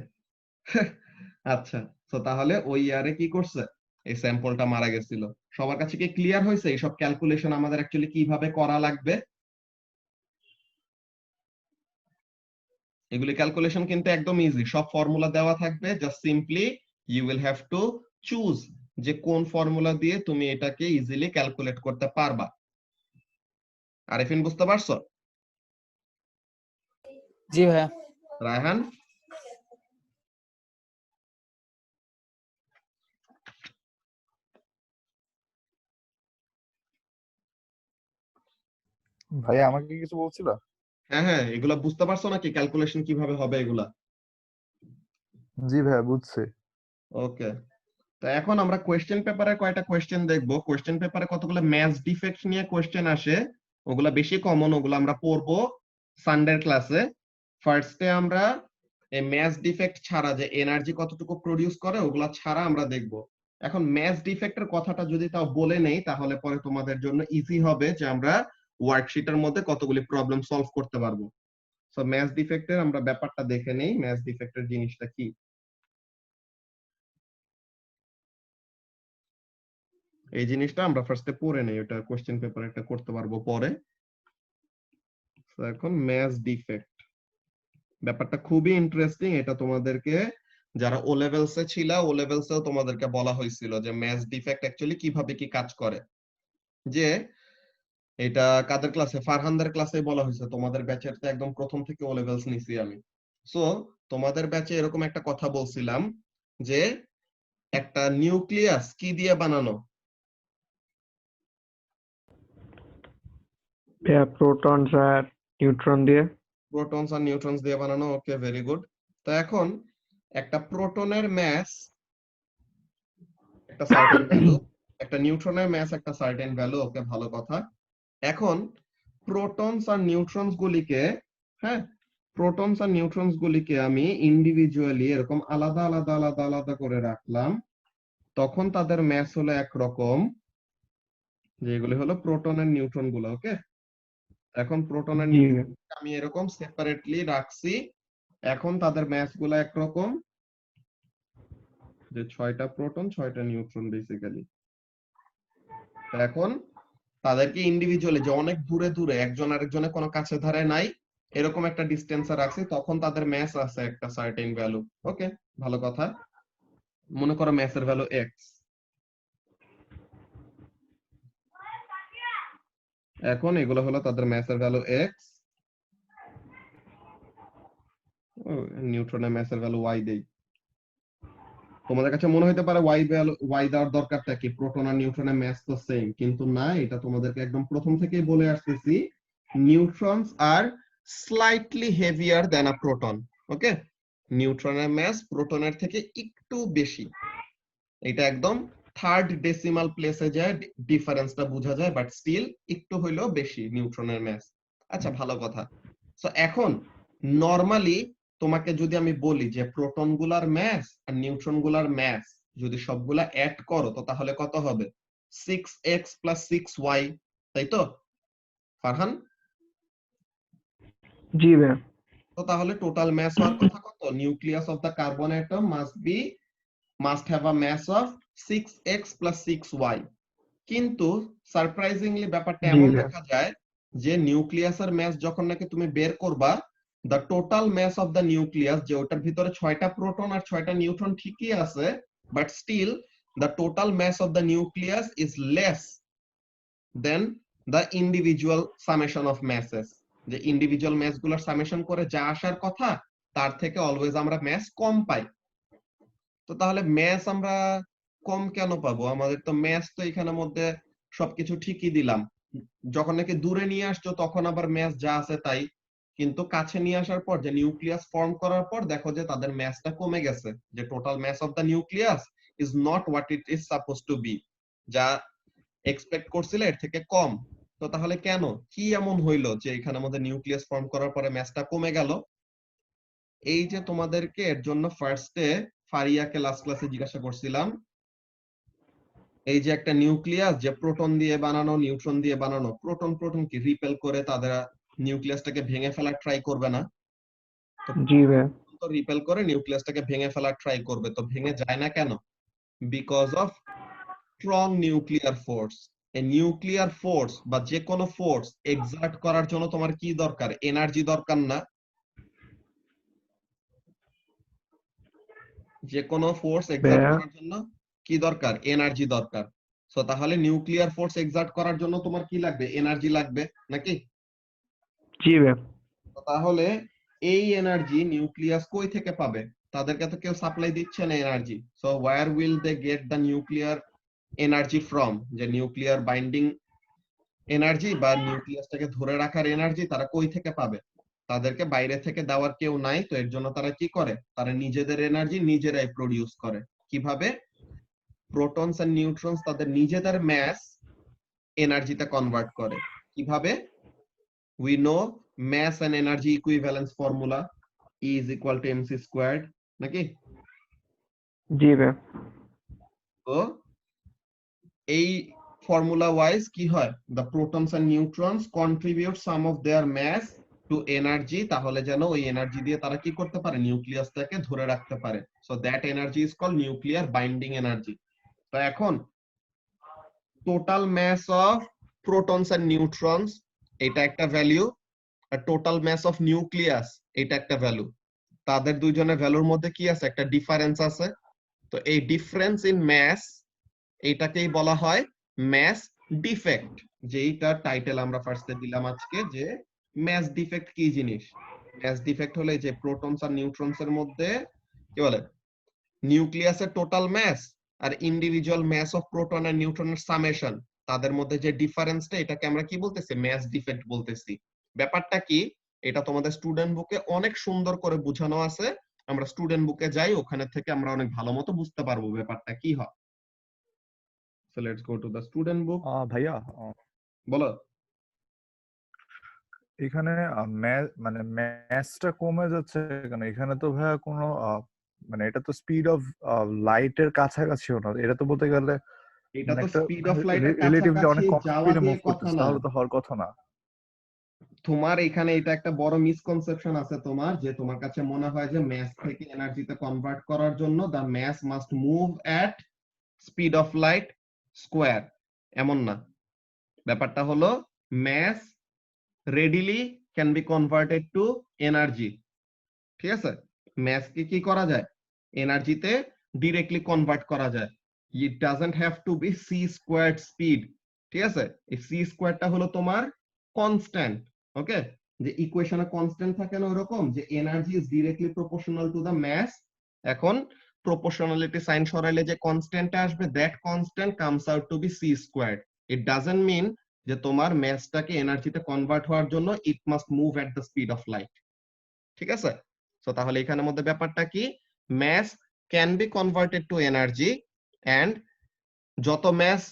Speaker 2: আচ্ছা, তো তাহলে ওই ইয়ারে কি করছে, এই স্যাম্পলটা মারা গেছিল। সবার কাছে কি ক্লিয়ার হয়েছে এইসব ক্যালকুলেশন আমাদের অ্যাকচুয়ালি কিভাবে করা লাগবে? এগুলি ক্যালকুলেশন কিন্তু একদম ইজি, সব ফর্মুলা দেওয়া থাকবে, just simply you will have to choose যে কোন ফর্মুলা দিয়ে তুমি এটাকে ইজিলি ক্যালকুলেট করতে পারবা। আরিফিন বুঝতে পারছো?
Speaker 3: জি ভাইয়া।
Speaker 2: রায়হান?
Speaker 4: ভাইয়া আমাকে কি কিছু বলছিল?
Speaker 2: হ্যাঁ হ্যাঁ, এগুলা বুঝতে পারছো নাকি ক্যালকুলেশন কিভাবে হবে এগুলা?
Speaker 4: জি ভাইয়া বুঝছি।
Speaker 2: ওকে, তো এখন আমরা কোয়েশ্চেন পেপারে কয়টা কোয়েশ্চেন দেখবো। কোয়েশ্চেন পেপারে কতগুলো ম্যাথ ডিফেক্ট নিয়ে কোয়েশ্চেন আসে, ওগুলা বেশি কমন, ওগুলো আমরা পড়বো সানডের ক্লাসে। ফার্স্টে আমরা এই ম্যাথ ডিফেক্ট ছাড়া যে এনার্জি কতটুকু প্রডিউস করে ওগুলা ছাড়া আমরা দেখবো। এখন ম্যাথ ডিফেক্টের কথাটা যদি তাও বলে নেই তাহলে পরে তোমাদের জন্য ইজি হবে যে আমরা ওয়ার্কশিটের মধ্যে কতগুলি প্রবলেম সলভ করতে পারবো। সো ম্যাথ ডিফেক্টের আমরা ব্যাপারটা দেখে নেই, ম্যাথ ডিফেক্টের জিনিসটা কি। এই জিনিসটা আমরা ফার্স্টে পড়ে নেই, ওটা কোশ্চেন পেপারে একটা করতে পারবো পরে। এখন ম্যাথ ডিফেক্ট ব্যাপারটা খুবই ইন্টারেস্টিং, এটা তোমাদেরকে যারা ও লেভেলস এ ছিল ও লেভেলস এও তোমাদেরকে বলা হয়েছিল যে ম্যাথ ডিফেক্ট অ্যাকচুয়ালি কিভাবে কি কাজ করে। যে এটা কাদের ক্লাসে, ফারহানদের ক্লাসে বলা হয়েছে, তোমাদের ব্যাচের তো একদম প্রথম থেকে ও লেভেলস নিছি আমি। সো তোমাদের ব্যাচে এরকম একটা কথা বলছিলাম যে একটা নিউক্লিয়াস কি দিয়ে বানানো?
Speaker 1: প্রোটনস আর নিউট্রন দিয়ে।
Speaker 2: প্রোটনস আর নিউট্রনস দিয়ে বানানো। ওকে, ভেরি গুড। তো এখন একটা প্রোটনের মাস একটা সার্টেন ভ্যালু, একটা নিউট্রনের মাস একটা সার্টেন ভ্যালু। ওকে, ভালো কথা। এখন প্রোটনস আর নিউট্রনস গুলিকে, হ্যাঁ, প্রোটনস আর নিউট্রনস গুলিকে আমি ইন্ডিভিজুয়ালি এরকম আলাদা আলাদা আলাদা আলাদা করে রাখলাম, তখন তাদের মাস হলো একরকম, যেগুলি হলো প্রোটন আর নিউট্রন গুলো। ওকে, এখন প্রোটন আর নিউট্রন আমি এরকম সেপারেটলি রাখছি, এখন তাদের মাস গুলো একরকম, যে 6টা প্রোটন 6টা নিউট্রন বেসিক্যালি। এখন তাদেরকে ইন্ডিভিজুয়ালি যে অনেক দূরে দূরে একজন আরেকজনের কোনো কাছে ধারে নাই এরকম একটা ডিসটেন্সে রাখছি, তখন তাদের ম্যাস আছে একটা সার্টেন ভ্যালু। ওকে, ভালো কথা। মনে করো ম্যাসের ভ্যালু এক্স। এখন এগুলো হলো তাদের ম্যাসের ভ্যালু এক্স, নিউট্রনের ম্যাসের ভ্যালু ওয়াই দেই। তোমাদের কাছে মনে হতে পারে ওয়াই ভ্যালু ওয়াই দেওয়ার দরকারটা কি, প্রোটন আর নিউট্রনের ম্যাস তো সেম, কিন্তু না, এটা তোমাদেরকে একদম প্রথম থেকেই বলে আসতেছি, neutrons are slightly heavier than a proton. Okay, নিউট্রনের ম্যাস প্রোটনের থেকে একটু বেশি, এটা একদম থার্ড ডেসিমাল প্লেসে যায় ডিফারেন্সটা বোঝা যায়, বাট স্টিল একটু হইলেও বেশি নিউট্রনের ম্যাস। আচ্ছা, ভালো কথা। সো এখন নরমালি তোমাকে যদি আমি বলি যে প্রোটন গুলার ম্যাস আর নিউট্রন গুলার ম্যাস যদি সবগুলা অ্যাড করো তো তাহলে কত হবে? 6x + 6y, তাই তো ফারহান?
Speaker 1: জি ভাইয়া।
Speaker 2: তো তাহলে টোটাল ম্যাস হওয়ার কথা কত? Nucleus of the carbon atom must have a mass of 6x + 6y। কিন্তু সারপ্রাইজিংলি ব্যাপারটা
Speaker 1: জি
Speaker 2: এমন
Speaker 1: ভাইয়া।
Speaker 2: দেখা যায় যে নিউক্লিয়াসের ম্যাস যখন নাকি তুমি বের করবা, the total mass of the nucleus, যে ওটার ভিতরে 6টা প্রোটন আর 6টা নিউট্রন ঠিকই আছে, but still the total mass of the nucleus is less than the individual summation of masses. যে ইন্ডিভিজুয়াল ম্যাস গুলোর সামেশন করে যা আসার কথা তার থেকে অলওয়েজ আমরা ম্যাস কম পাই। তো তাহলে ম্যাস আমরা কম কেন পাবো? আমাদের তো ম্যাস তো এখানের মধ্যে সবকিছু ঠিকই দিলাম। যখন নাকি দূরে নিয়ে আসছো তখন আবার ম্যাস যা আছে তাই, কিন্তু কাছে নিয়ে আসার পর যে নিউক্লিয়াস ফর্ম করার পর দেখো যে তাদের ম্যাসটা কমে গেছে, যে total mass of the nucleus is not what it is suppose to be, যা এক্সপেক্ট করছিলে এর থেকে কম। তো তাহলে কেন, কি এমন হইলো যে এখানে আমাদের নিউক্লিয়াস ফর্ম করার পরে ম্যাসটা কমে গেল? এই যে তোমাদেরকে এর জন্য ফার্স্টে ফারিয়াকে লাস্ট ক্লাসে জিজ্ঞাসা করছিলাম, এই যে একটা নিউক্লিয়াস যে প্রোটন দিয়ে বানানো নিউট্রন দিয়ে বানানো, প্রোটন প্রোটন কি রিপেল করে তাদের নিউক্লিয়াসটাকে ভেঙে ফেলার ট্রাই করবে না? তো
Speaker 1: জি ভাইয়া।
Speaker 2: তো রিপেল করে নিউক্লিয়াসটাকে ভেঙে ফেলার ট্রাই করবে, তো ভেঙে যায় না কেন? Because of strong nuclear force. এই নিউক্লিয়ার ফোর্স বা যে কোনো ফোর্স এক্সার্ট করার জন্য তোমার কি দরকার? এনার্জি দরকার না? যে কোনো ফোর্স এক্সার্ট
Speaker 1: ভাইয়া।
Speaker 2: করার জন্য কি দরকার? এনার্জি দরকার। সো তাহলে নিউক্লিয়ার ফোর্স এক্সার্ট করার জন্য তোমার কি লাগবে? এনার্জি লাগবে নাকি?
Speaker 1: জি ভাইয়া।
Speaker 2: তো তাহলে এই এনার্জি নিউক্লিয়াস কই থেকে পাবে? তাদেরকে তো কেউ সাপ্লাই দিচ্ছে না energy. So where will they get the nuclear energy from? যে নিউক্লিয়ার বাইন্ডিং এনার্জি বা নিউক্লিয়াসটাকে ধরে রাখার এনার্জি তারা কই থেকে পাবে? তাদেরকে বাইরে থেকে দেওয়ার কেউ নাই, তো এর জন্য তারা কি করে? তারা নিজেদের এনার্জি নিজেরাই প্রডিউস করে। কিভাবে? প্রোটনস এন্ড নিউট্রনস তাদের নিজেদের ম্যাস এনার্জিতে কনভার্ট করে। কিভাবে? we know mass and energy equivalence formula, E is equal to mc squared, নাকি?
Speaker 1: জি ভাইয়া।
Speaker 2: তো এই ফর্মুলা ওয়াইজ কি হয়? the protons and neutrons contribute some of their mass to energy, তাহলে যেন ওই এনার্জি দিয়ে তারা কি করতে পারে? নিউক্লিয়াসটাকে ধরে রাখতে পারে। so that energy is called nuclear binding energy. তো এখন total mass of protons and neutrons এটা একটা ভ্যালু, আর টোটাল mass of nucleus এটা একটা ভ্যালু। তাদের দুইজনের ভ্যালুর মধ্যে কি আছে? একটা ডিফারেন্স আছে। তো এই ডিফারেন্স ইন ম্যাস এইটাকেই বলা হয় ম্যাস ডিফেক্ট। যেইটা টাইটেল আমরা ফার্স্টে দিলাম আজকে, যে ম্যাস ডিফেক্ট কি জিনিস? ম্যাস ডিফেক্ট হলে যে প্রোটনস আর নিউট্রনস এর মধ্যে কি বলে, নিউক্লিয়াসের টোটাল ম্যাস আর ইন্ডিভিজুয়াল ম্যাস অফ প্রোটন আর নিউট্রনের সামেশন, তাদের মধ্যে যে ডিফারেন্সটা, এটাকে আমরা কি বলতেছি? ম্যাস ডিফেক্ট বলতেছি। ব্যাপারটা কি? এটা তোমাদের স্টুডেন্ট বুকে অনেক সুন্দর করে বোঝানো আছে। আমরা স্টুডেন্ট বুকে যাই, ওখানে থেকে আমরা অনেক ভালো মতো বুঝতে পারবো ব্যাপারটা কি হয়। So let's go to the student book.
Speaker 4: ভাইয়া
Speaker 2: বলো।
Speaker 4: এখানে মানে ম্যাচটা কমে যাচ্ছে কেন? এখানে তো ভাইয়া কোনো মানে এটা তো স্পিড অফ লাইটের কাছাকাছিও না। এটা তো বলতে গেলে
Speaker 2: এটা
Speaker 4: মানে
Speaker 2: তো
Speaker 4: একটা
Speaker 2: স্পিড অফ লাইটের
Speaker 4: রিলেটিভলি
Speaker 2: কাছাকাছি
Speaker 4: অনেক কম
Speaker 2: যাওয়া
Speaker 4: স্পিডে
Speaker 2: দিয়ে
Speaker 4: মুভ
Speaker 2: কথা
Speaker 4: করতেছে,
Speaker 2: না।
Speaker 4: তাহলে তো হওয়ার কথা না।
Speaker 2: তোমার এখানে এটা একটা বড় মিসকনসেপশন আছে তোমার, যে তোমার কাছে মনে হয় যে ম্যাস থেকে এনার্জিতে কনভার্ট করার জন্য the mass must move at speed of light square. এমন না। ব্যাপারটা হলো mass readily can be converted to energy. ঠিক আছে? ম্যাসকে কি করা যায়? এনার্জিতে ডিরেক্টলি কনভার্ট করা যায়। It doesn't have to be C squared speed. ঠিক আছে? এই সি স্কোয়ারটা হলো তোমার কনস্ট্যান্ট। ওকে? যে ইকুয়েশনে কনস্ট্যান্ট থাকে না ওরকম, যে energy is directly proportional to the mass. এখন প্রপোর্শনালিটি সাইন সরাইলে যে কনস্ট্যান্টটা আসবে, that constant comes out to be C squared. It doesn't mean যে তোমার ম্যাসটাকে এনার্জিতে কনভার্ট হওয়ার জন্য it must move at the speed of light. ঠিক আছে? সো তাহলে এখানের মধ্যে ব্যাপারটা কি? Mass can be converted to energy, and যত ম্যাস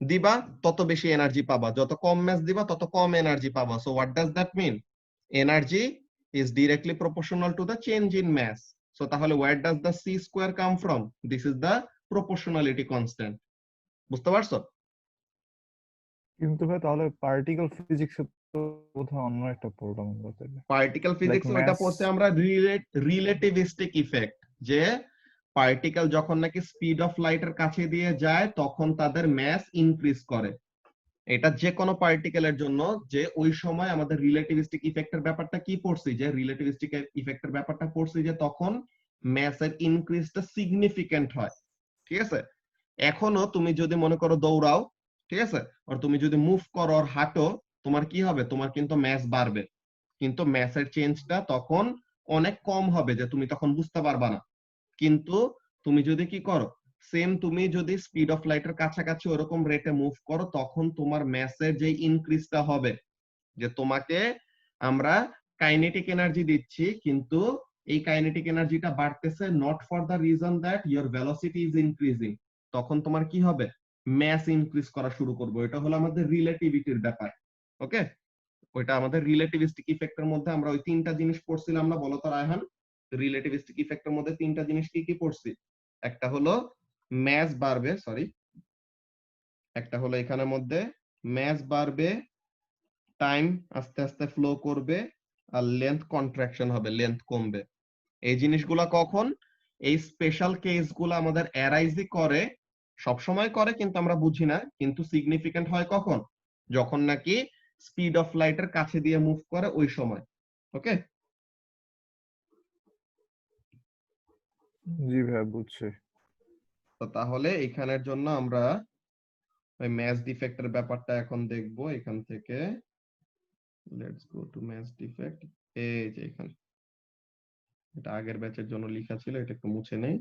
Speaker 2: দিবা তত বেশি এনার্জি পাবা, যত কম ম্যাস দিবা তত কম এনার্জি পাবা। So what does that mean? Energy is directly proportional to the change in mass. So তাহলে where does the C square come from? This is the proportionality constant. বুঝতে পারছো?
Speaker 4: কিন্তু ভাই তাহলে পার্টিকেল ফিজিক্সে তো বোধহয় অন্য একটা পড়লাম আমরা তাহলে।
Speaker 2: পার্টিকেল
Speaker 4: লাইক
Speaker 2: ফিজিক্স ওইটা
Speaker 4: ম্যাস
Speaker 2: পড়তে আমরা রিলেটিভিস্টিক ইফেক্ট, যে পার্টিকেল যখন নাকি স্পিড অফ লাইটের কাছে দিয়ে যায় তখন তাদের ম্যাস ইনক্রিজ করে। এটা যে কোনো পার্টিকেলের জন্য, যে ওই সময় আমাদের রিলেটিভিস্টিক ইফেক্টের ব্যাপারটা কি পড়ছি, যে রিলেটিভিস্টিক ইফেক্টের ব্যাপারটা পড়ছি যে তখন ম্যাসের ইনক্রিজটা সিগনিফিকেন্ট হয়। ঠিক আছে? এখনো তুমি যদি মনে করো দৌড়াও, ঠিক আছে, আর তুমি যদি মুভ করো আর হাঁটো, তোমার কি হবে? তোমার কিন্তু ম্যাস বাড়বে, কিন্তু ম্যাসের চেঞ্জটা তখন অনেক কম হবে, যে তুমি তখন বুঝতে পারবা না। কিন্তু তুমি যদি কি করো, সেম তুমি যদি স্পিড অফ লাইটের কাছাকাছি ওরকম রেটে মুভ করো, তখন তোমার ম্যাসের যে ইনক্রিজটা হবে, যে তোমাকে আমরা কাইনেটিক এনার্জি দিচ্ছি, কিন্তু এই কাইনেটিক এনার্জিটা বাড়তেছে not for the reason that your velocity is increasing, তখন তোমার কি হবে, ম্যাস ইনক্রিজ করা শুরু করবে। এটা হলো আমাদের রিলেটিভিটির ব্যাপার। ওকে, ওইটা আমাদের রিলেটিভিস্টিক ইফেক্টের মধ্যে আমরা ওই তিনটা জিনিস পড়ছিলাম না, বলো তো রায়হান? রিলেটিভিস্টিক ইফেক্টের মধ্যে তিনটা জিনিস কি কি পড়ছি? একটা হলো ম্যাস বাড়বে, সরি, একটা হলো এখানের মধ্যে ম্যাস বাড়বে, টাইম আস্তে আস্তে ফ্লো করবে, আর লেন্থ কন্ট্রাকশন হবে, লেন্থ কমবে। এই জিনিসগুলা কখন, এই স্পেশাল কেসগুলো আমাদের অ্যারাইজই করে, সব সময় করে কিন্তু আমরা বুঝি না, কিন্তু সিগনিফিকেন্ট হয় কখন, যখন নাকি স্পিড অফ লাইটের কাছে দিয়ে মুভ করে ওই সময়। ওকে,
Speaker 4: জি ভাই বুঝছি।
Speaker 2: তো তাহলে এখানের জন্য আমরা ওই ম্যাচ ডিফেক্টের ব্যাপারটা এখন দেখবো। এখান থেকে let's go two match defect. এই যে এখানে, এটা আগের ব্যাচের জন্য লেখা ছিল, এটা একটু মুছে নেই।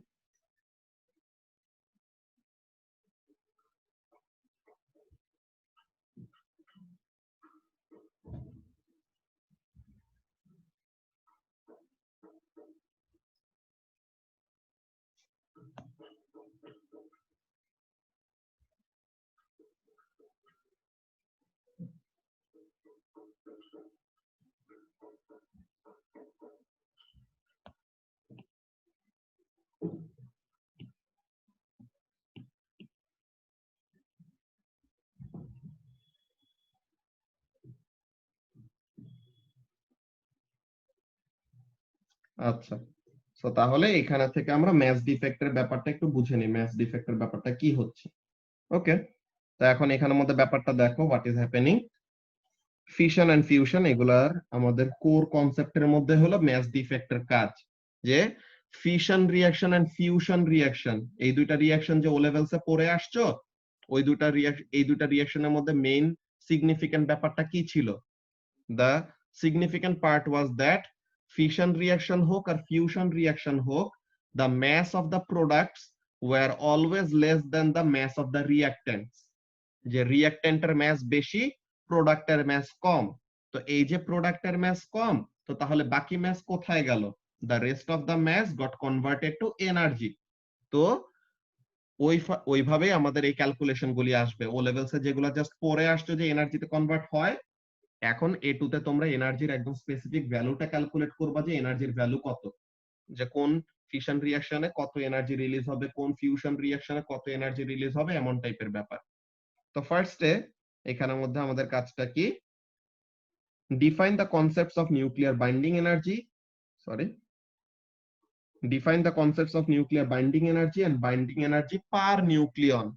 Speaker 2: আচ্ছা, তো তাহলে এখানে থেকে আমরা ম্যাচ ডিফেক্টের ব্যাপারটা একটু বুঝে নিই, ম্যাচ ডিফেক্টের ব্যাপারটা কি হচ্ছে। ওকে, তো এখন এখানের মধ্যে ব্যাপারটা দেখো, what is happening. Fission and fusion এগুলার আমাদের কোর কনসেপ্টের মধ্যে হলো ম্যাচ ডিফেক্টের কাজ, যে fission reaction and fusion reaction, এই দুইটা রিঅ্যাকশন যে ও লেভেলসে পড়ে আসছো, ওই দুইটা এই দুইটা রিঅ্যাকশনের মধ্যে মেইন সিগনিফিকেন্ট ব্যাপারটা কি ছিল? The significant part was that fission reaction হোক আর ফিউশন রিঅ্যাকশন হোক, the mass of the products were always less than the mass of the reactants, যে রিঅ্যাকট্যান্টের ম্যাস বেশি, প্রোডাক্টের ম্যাস কম। তো এই যে প্রোডাক্টের ম্যাস কম, তো তাহলে বাকি ম্যাস কোথায় গেল? The rest of the mass got converted to energy. তো ওইভাবেই আমাদের এই ক্যালকুলেশন গুলি আসবে। ও লেভেলসে যেগুলো জাস্ট পরে আসছে যে এনার্জিতে কনভার্ট হয়, এখন এ টু তে তোমরা এনার্জির একদম স্পেসিফিক ভ্যালুটা ক্যালকুলেট করবা, যে এনার্জির ভ্যালু কত, যে কোন ফিশন রিঅ্যাকশনে কত এনার্জি রিলিজ হবে, কোন ফিউশন রিঅ্যাকশনে কত এনার্জি রিলিজ হবে, এমন টাইপের ব্যাপার। তো ফার্স্টে এখানের মধ্যে আমাদের কাজটা কি, define the concepts of nuclear binding energy, sorry, define the concepts of nuclear binding energy and binding energy per nucleon।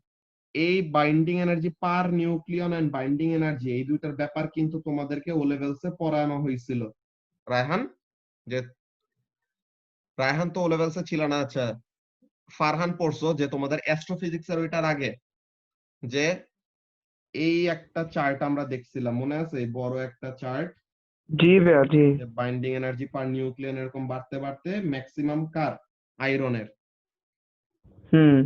Speaker 2: এই binding energy per nucleon and binding energy, এই দুইটার ব্যাপার কিন্তু তোমাদেরকে ও লেভেলসে পড়ানো হয়েছিল। রায়হান, যে রায়হান তো ও লেভেলসে ছিল না, আচ্ছা ফারহান পড়ছো যে তোমাদের অ্যাস্ট্রোফিজিক্স এর ওইটার আগে, যে এই একটা চার্ট আমরা দেখছিলাম, মনে আছে? এই বড় একটা চার্ট,
Speaker 1: জি ভাইয়া, জি।
Speaker 2: বাইন্ডিং এনার্জি পার নিউক্লিয়ন এরকম বাড়তে বাড়তে ম্যাক্সিমাম কার, আয়রনের।
Speaker 1: হুম।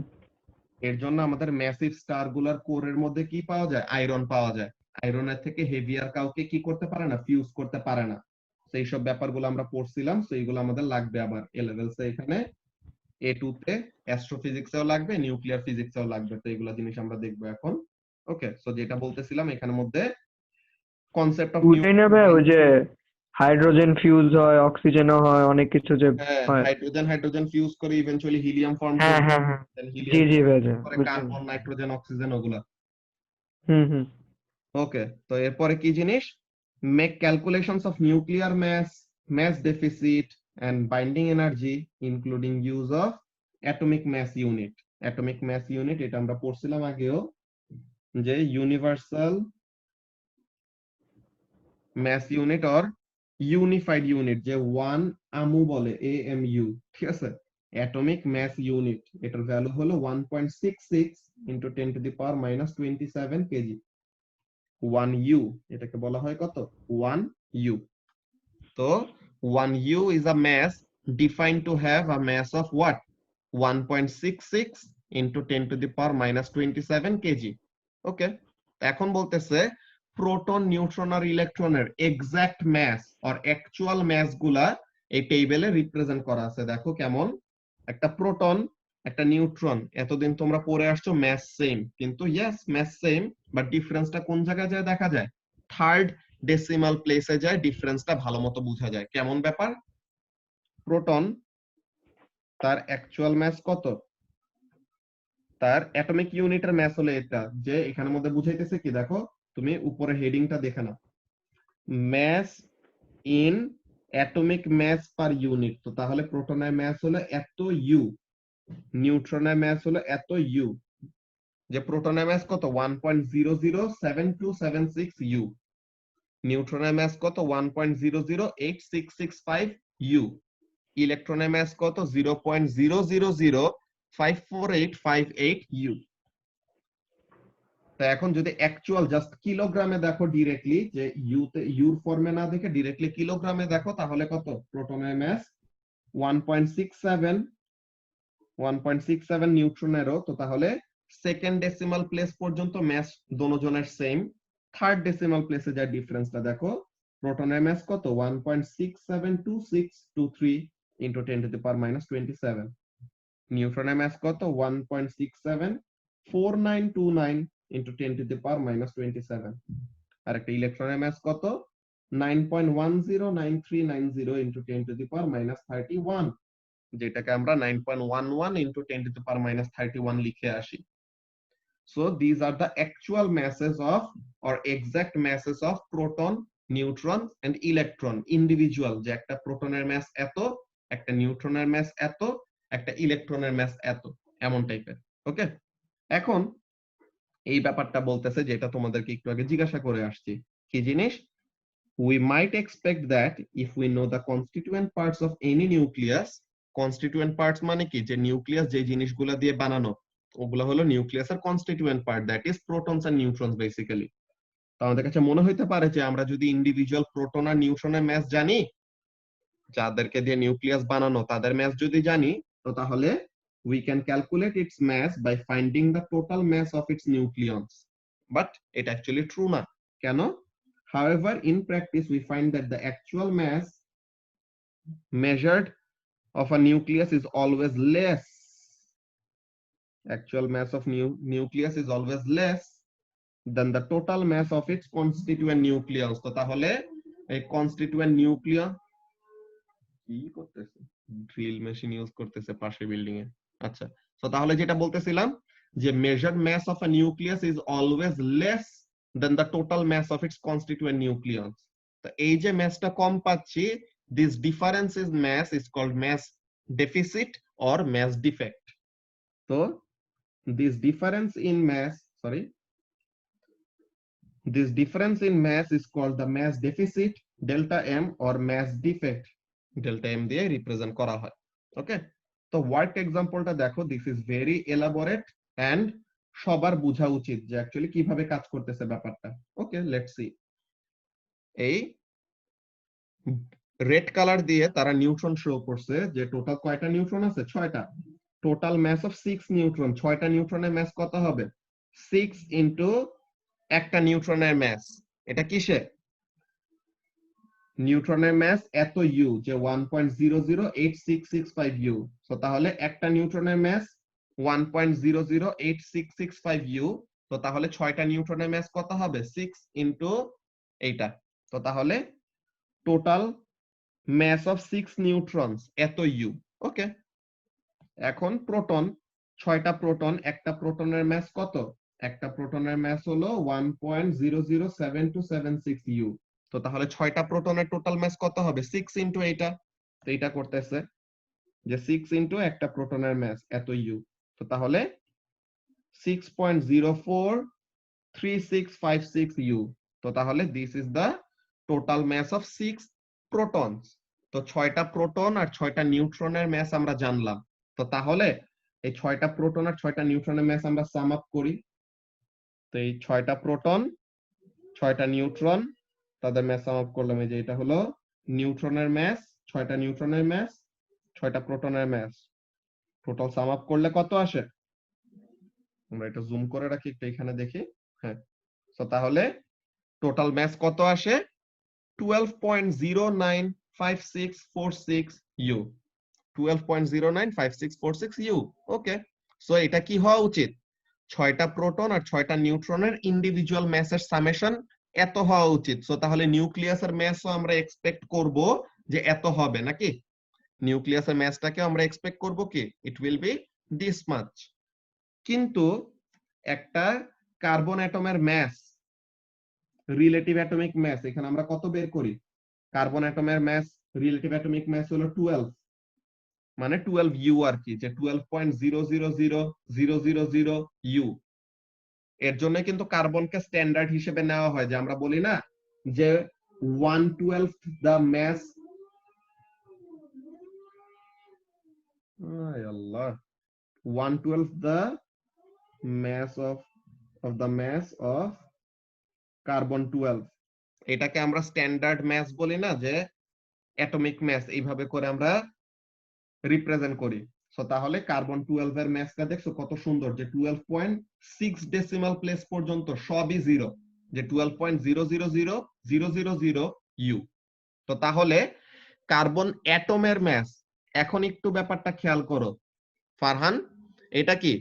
Speaker 2: এর জন্য আমাদের ম্যাসিভ স্টার গুলার কোরের মধ্যে কি পাওয়া যায়, আয়রন পাওয়া যায়। আয়রনের থেকে হেভিয়ার কাউকে কি করতে পারে না, ফিউজ করতে পারে না। সেই সব ব্যাপারগুলো আমরা পড়ছিলাম, সেইগুলো আমাদের লাগবে আবার এ লেভেলসে, এখানে A2 তে অ্যাস্ট্রোফিজিক্সেও লাগবে, নিউক্লিয়ার ফিজিক্সেও লাগবে। তো এগুলা জিনিস আমরা দেখবো এখন। ওকে, সো যেটা বলতেছিলাম এখানের মধ্যে কনসেপ্ট অফ
Speaker 1: ওইটাই না ভাইয়া, ওই যে হাইড্রোজেন ফিউজ হয়, অক্সিজেনও হয়, অনেক কিছু যে
Speaker 2: হ্যাঁ,
Speaker 1: হয়।
Speaker 2: হাইড্রোজেন ফিউজ করে ইভেনচুয়ালি হিলিয়াম ফর্ম
Speaker 1: হ্যাঁ
Speaker 2: করবে,
Speaker 1: হ্যাঁ হ্যাঁ,
Speaker 2: দেন
Speaker 1: জি
Speaker 2: হিলিয়াম
Speaker 1: জি ভাইয়া,
Speaker 2: করে
Speaker 1: বুঝলাম।
Speaker 2: কার্বন, নাইট্রোজেন, অক্সিজেন, ওগুলা।
Speaker 1: হুম হুম।
Speaker 2: ওকে, তো এরপরে কি জিনিস, make calculations of nuclear mass deficit and binding energy including use of atomic mass unit। atomic mass unit এটা আমরা পড়ছিলাম আগেও, যে universal mass unit or unified unit, যে ওয়ান আমু বলে, AMU, ঠিক আছে? অ্যাটমিক ম্যাস ইউনিট, এটার ভ্যালু হলো 1.66 into 10 to the power minus 27 KG. 1 U, এটাকে বলা হয় কত, 1 ইউ। তো 1u is a mass defined to have a mass of what? 1.66 into 10 to the power minus 27 kg. ওকে, এখন বলতেছে প্রোটন, নিউট্রন আর ইলেকট্রনের exact mass or actual mass গুলা এই টেবিলে রিপ্রেজেন্ট করা আছে। দেখো কেমন, একটা প্রোটন, একটা নিউট্রন, এতদিন তোমরা পড়ে আসছো ম্যাস সেম, কিন্তু ইয়েস ম্যাস সেম, বাট ডিফারেন্সটা কোন জায়গায় যায় দেখা যায়? থার্ড ডেসিমাল প্লেসে যায়, ডিফারেন্সটা ভালো মতো বোঝা যায়। কেমন ব্যাপার? প্রোটন, তার অ্যাকচুয়াল ম্যাস কত? তার অ্যাটমিক ইউনিটের ম্যাস হলো এটা, যে এখানের মধ্যে বুঝাইতেছে কি, দেখো তুমি উপরে হেডিংটা দেখে নাও, mass in atomic mass per unit. তো তাহলে প্রোটনের ম্যাস হলো এত ইউ, নিউট্রনের ম্যাস হলো এত ইউ। যে প্রোটনের ম্যাস কত? 1.007276 ইউ। নিউট্রনের ম্যাস কত? 1.008665 ইউ। ইলেকট্রনের ম্যাস কত? 0.00054858 ইউ। তো এখন যদি অ্যাকচুয়াল জাস্ট কিলোগ্রামে দেখো ডিরেক্টলি, যে ইউতে ইউর ফর্মে না দেখে ডিরেক্টলি কিলোগ্রামে দেখো, তাহলে কত? প্রোটনের ম্যাস 1.67 নিউট্রনেরও। তো তাহলে সেকেন্ড ডেসিমাল প্লেস পর্যন্ত ম্যাস দোনোজনের সেম, থার্ড ডেসিমাল প্লেসে যা ডিফারেন্সটা দেখো, প্রোটনের ম্যাস কত? 1.672623 into 10 to the power minus 27। নিউট্রনের ম্যাস কত? 1.674929 into 10 to the power minus 27। আর একটা ইলেকট্রনের ম্যাস কত? 9.109390 into 10 to the power minus 31, যেটাকে আমরা 9.11 into 10 to the power minus 31 লিখে আসি। So these are the actual masses of or exact masses of proton, neutron and electron individual, যে একটা প্রোটনের ম্যাস এত, একটা নিউট্রনের ম্যাস এত, একটা ইলেকট্রনের ম্যাস এত, এমন টাইপের। ওকে, এখন এই ব্যাপারটা বলতেছে, যেটা তোমাদেরকে একটু আগে জিজ্ঞাসা করে আসছি, কি জিনিস? We might expect that if we know the constituent parts of any nucleus, constituent parts মানে কি? যে নিউক্লিয়াস যে জিনিসগুলা দিয়ে বানানো, ওগুলা হলো নিউক্লিয়াসের constituent part, that is protons and neutrons basically. তো আমাদের কাছে মনে হইতে পারে যে আমরা যদি ইন্ডিভিজুয়াল প্রোটন আর নিউট্রনের ম্যাস জানি, যাদেরকে দিয়ে নিউক্লিয়াস বানানো তাদের ম্যাস যদি জানি, তো তাহলে we can calculate its mass by finding the total mass of its nucleons. But it actually true না। কেন? However, in practice we find that the actual mass measured of a nucleus is always less. Actual mass of nucleus is always less than the total mass of its constituent nucleons. তো তাহলে এই constituent nucleon কি করতেছে? Drill machine use করতেছে পাশে building এ। আচ্ছা, তো তাহলে যেটা বলতেছিলাম, যে measured mass of a nucleus is always less than the total mass of its constituent nucleons. তো এই যে ম্যাসটা কম পাচ্ছি, this difference in mass is called mass deficit or mass defect. তো this difference in mass is called the mass deficit, delta m, or mass defect, delta m দিয়ে represent করা হয়। Okay, তো work এক্সাম্পলটা দেখো, this is very elaborate and সবার বোঝা উচিত যে অ্যাকচুয়ালি কিভাবে কাজ করতেছে ব্যাপারটা। Okay, let's see. এই রেড কালার দিয়ে তারা নিউট্রন শো করছে, যে টোটাল কয়টা নিউট্রন আছে? 6টা। Total mass of 6 neutron. 6টা নিউট্রনের ম্যাস কত হবে? 6 ইনটু একটা নিউট্রনের ম্যাস। এটা কিসে? নিউট্রনের ম্যাস এত ইউ, যে 1.008665 ইউ। তো তাহলে একটা নিউট্রনের ম্যাস 1.008665 ইউ। তো তাহলে 6টা নিউট্রনের ম্যাস কত হবে? 6 ইনটু এইটা। তো তাহলে টোটাল ম্যাস অফ 6 নিউট্রনস এত ইউ। ওকে, এখন প্রোটন, 6টা প্রোটন, একটা প্রোটনের ম্যাস কত? একটা প্রোটনের ম্যাস হলো 1.007276 ইউ। তো তাহলে 6টা প্রোটনের টোটাল ম্যাস কত হবে? 6 ইনটু এইটা। তো এইটা করতেছে যে 6 ইনটু একটা প্রোটনের ম্যাস এত ইউ। তো তাহলে 6.043656 ইউ। তো তাহলে this is the total mass of 6 protons. তো 6টা প্রোটন আর 6টা নিউট্রনের ম্যাস আমরা জানলাম। তো তাহলে এই 6টা প্রোটন আর 6টা নিউট্রনের ম্যাস আমরা সাম আপ করি। তো এই 6টা প্রোটন, 6টা নিউট্রন, তাদের ম্যাস সাম আপ করলাম, এই যে এটা হলো নিউট্রনের ম্যাস 6টা নিউট্রনের মাস, 6টা প্রোটনের মাস, টোটাল সাম আপ করলে কত আসে? আমরা এটা জুম করে রাখি একটু, এখানে দেখি। হ্যাঁ, তো তাহলে টোটাল মাস কত আসে? 12.095646 ইউ, 12.095646 ইউ। ওকে, সো এটা কি হওয়া উচিত? 6টা প্রোটন আর 6টা নিউট্রনের ইন্ডিভিজুয়াল মাসের সামেশন এত হওয়া উচিত। সো তাহলে নিউক্লিয়াসের মাসও আমরা এক্সপেক্ট করব যে এত হবে নাকি? নিউক্লিয়াসের মাসটাকে আমরা এক্সপেক্ট করব কি it will be this much. কিন্তু একটা কার্বন অ্যাটমের মাস, রিলেটিভ অ্যাটমিক মাস, এখানে আমরা কত বের করি? কার্বন অ্যাটমের মাস, রিলেটিভ অ্যাটমিক মাস হলো 12, মানে 12 ইউ আর কি, যে 12.000000 ইউ। এর জন্য কিন্তু কার্বনকে স্ট্যান্ডার্ড হিসেবে নেওয়া হয়, যে আমরা বলি না যে 1/12 the mass, Allah, 1/12 the mass of the mass of carbon 12, এটাকে আমরা স্ট্যান্ডার্ড মাস বলি না, যে অ্যাটমিক মাস এইভাবে করে আমরা রিপ্রেজেন্ট করি। সো তাহলে কার্বন 12 এর মাসটা দেখছো কত সুন্দর, যে 12.6 ডেসিমাল প্লেস পর্যন্ত সবই জিরো, যে 12.000000 ইউ। তো তাহলে কার্বন অ্যাটমের মাস, এখন একটু ব্যাপারটা খেয়াল করো ফারহান, এটা কি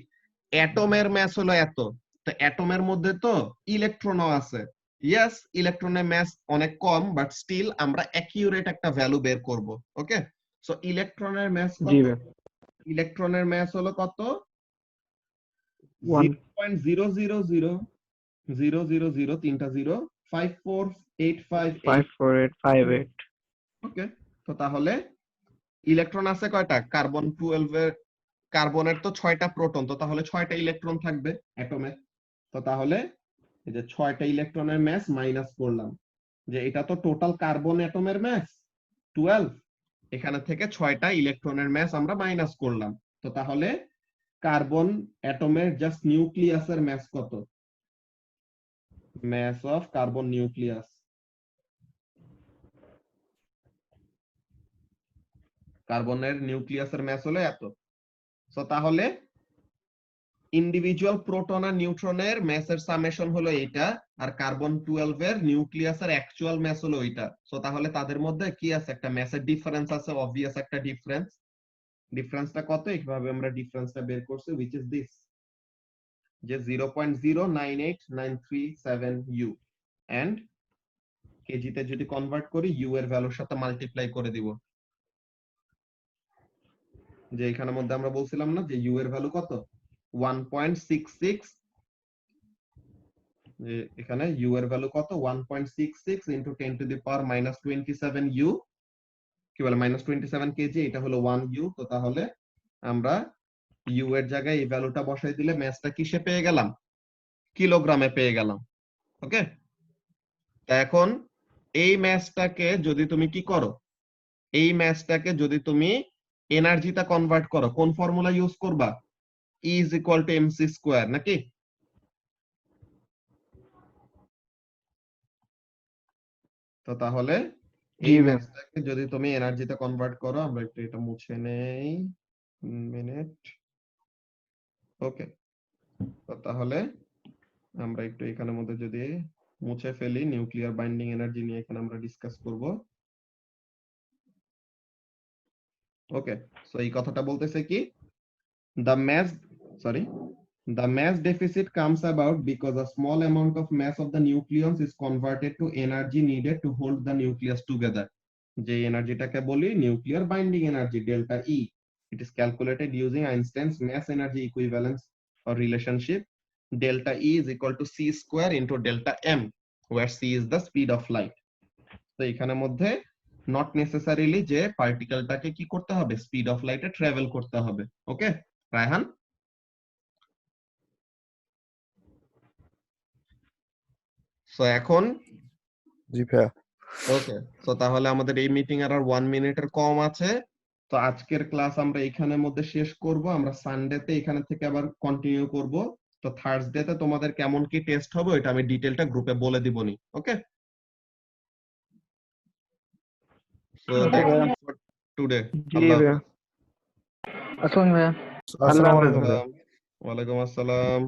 Speaker 2: অ্যাটমের মাস হলো এত, তো অ্যাটমের মধ্যে তো ইলেকট্রনও আছে। ইয়েস, ইলেকট্রনের মাস অনেক কম, বাট স্টিল আমরা অ্যাকিউরেট একটা ভ্যালু বের করব। ওকে, সো ইলেকট্রনের মাস
Speaker 1: জি
Speaker 2: কত?
Speaker 1: ভাই,
Speaker 2: ইলেকট্রনের মাস হলো কত?
Speaker 1: 1
Speaker 2: 0.000000 তিনটা 0 54858।
Speaker 1: 54858।
Speaker 2: ওকে, তো তাহলে ইলেকট্রন আছে কয়টা কার্বন 12 এর? কার্বনের তো 6টা প্রোটন, তো তাহলে 6টা ইলেকট্রন থাকবে অ্যাটমে। তো তাহলে এই যে 6টা ইলেকট্রনের মাস মাইনাস করলাম, যে এটা তো টোটাল কার্বন অ্যাটমের মাস 12, এখানে থেকে 6টা ইলেকট্রনের মাস আমরা মাইনাস করলাম। তো তাহলে কার্বন অ্যাটমের জাস্ট নিউক্লিয়াসের মাস কত? মাস অফ কার্বন নিউক্লিয়াস, কার্বনের নিউক্লিয়াসের মাস হলো এত। সো তাহলে ইন্ডিভিজুয়াল প্রোটন আর নিউট্রনের মাসের সামেশন হলো এইটা, আর কার্বন 12 এর নিউক্লিয়াসের অ্যাকচুয়াল মাস হলো ওইটা। সো তাহলে তাদের মধ্যে কি আছে? একটা মাসের ডিফারেন্স আছে, অবভিয়াস একটা ডিফারেন্স। ডিফারেন্সটা কত? এইভাবে আমরা ডিফারেন্সটা বের করছি, which is this, যে 0.098937 ইউ, এন্ড কেজিতে যদি কনভার্ট করি ইউ এর ভ্যালুর সাথে মাল্টিপ্লাই করে দিব। যে এখানের মধ্যে আমরা বলছিলাম না যে ইউ এর ভ্যালু কত? 1.66, যে এখানে ইউ এর ভ্যালু কত? 1.66 into 10 to the power -27 U, কি বলে -27 কেজি, এটা হলো 1 ইউ। তো তাহলে আমরা ইউ এর জায়গায় এই ভ্যালুটা বসাই দিলে ম্যাসটা কিসে পেয়ে গেলাম? কিলোগ্রামে পেয়ে গেলাম। ওকে, তা এখন এই ম্যাসটাকে যদি তুমি কি করো, এই ম্যাসটাকে যদি তুমি এনার্জিটা কনভার্ট করো, কোন ফর্মুলা ইউজ করবা? E is equal to mc square, নাকি? তো তাহলে
Speaker 1: জি
Speaker 2: এই
Speaker 1: ভাই,
Speaker 2: ম্যাসটাকে যদি তুমি এনার্জিতে কনভার্ট করো, আমরা একটু এটা মুছে নেই, মিনিট। ওকে, তো তাহলে আমরা একটু এখানের মধ্যে যদি মুছে ফেলি, নিউক্লিয়ার বাইন্ডিং এনার্জি নিয়ে এখানে আমরা ডিসকাস করব। ওকে, সো এই কথাটা বলতেছে কি, the mass sorry the mass deficit comes about because a small amount of mass of the nucleons is converted to energy needed to hold the nucleus together, যে এনার্জিটাকে বলি nuclear binding energy, delta E. It is calculated using Einstein's mass energy equivalence or relationship. Delta E is equal to c square into delta m, where c is the speed of light. তো এখানের মধ্যে not necessarily যে পার্টিকেলটাকে কি করতে হবে, speed of লাইটে travel করতে হবে। ওকে রায়হান, সো এখন
Speaker 4: জি ভাইয়া।
Speaker 2: ওকে, সো তাহলে আমাদের এই মিটিং আর 1 মিনিটের কম আছে। তো আজকের ক্লাস আমরা এখানের মধ্যে শেষ করব, আমরা সানডেতে এখানে থেকে আবার কন্টিনিউ করব। তো থার্সডেতে তোমাদের কেমন কি টেস্ট হবে এটা আমি ডিটেলটা গ্রুপে বলে দিবনি। ওকে। So that's it for today.
Speaker 1: G
Speaker 2: Allah
Speaker 1: ভাইয়া।
Speaker 2: Hafiz.
Speaker 5: আসসালাম ভাইয়া
Speaker 4: আসসালামু আলাইকুম।
Speaker 2: Waalaikum assalam.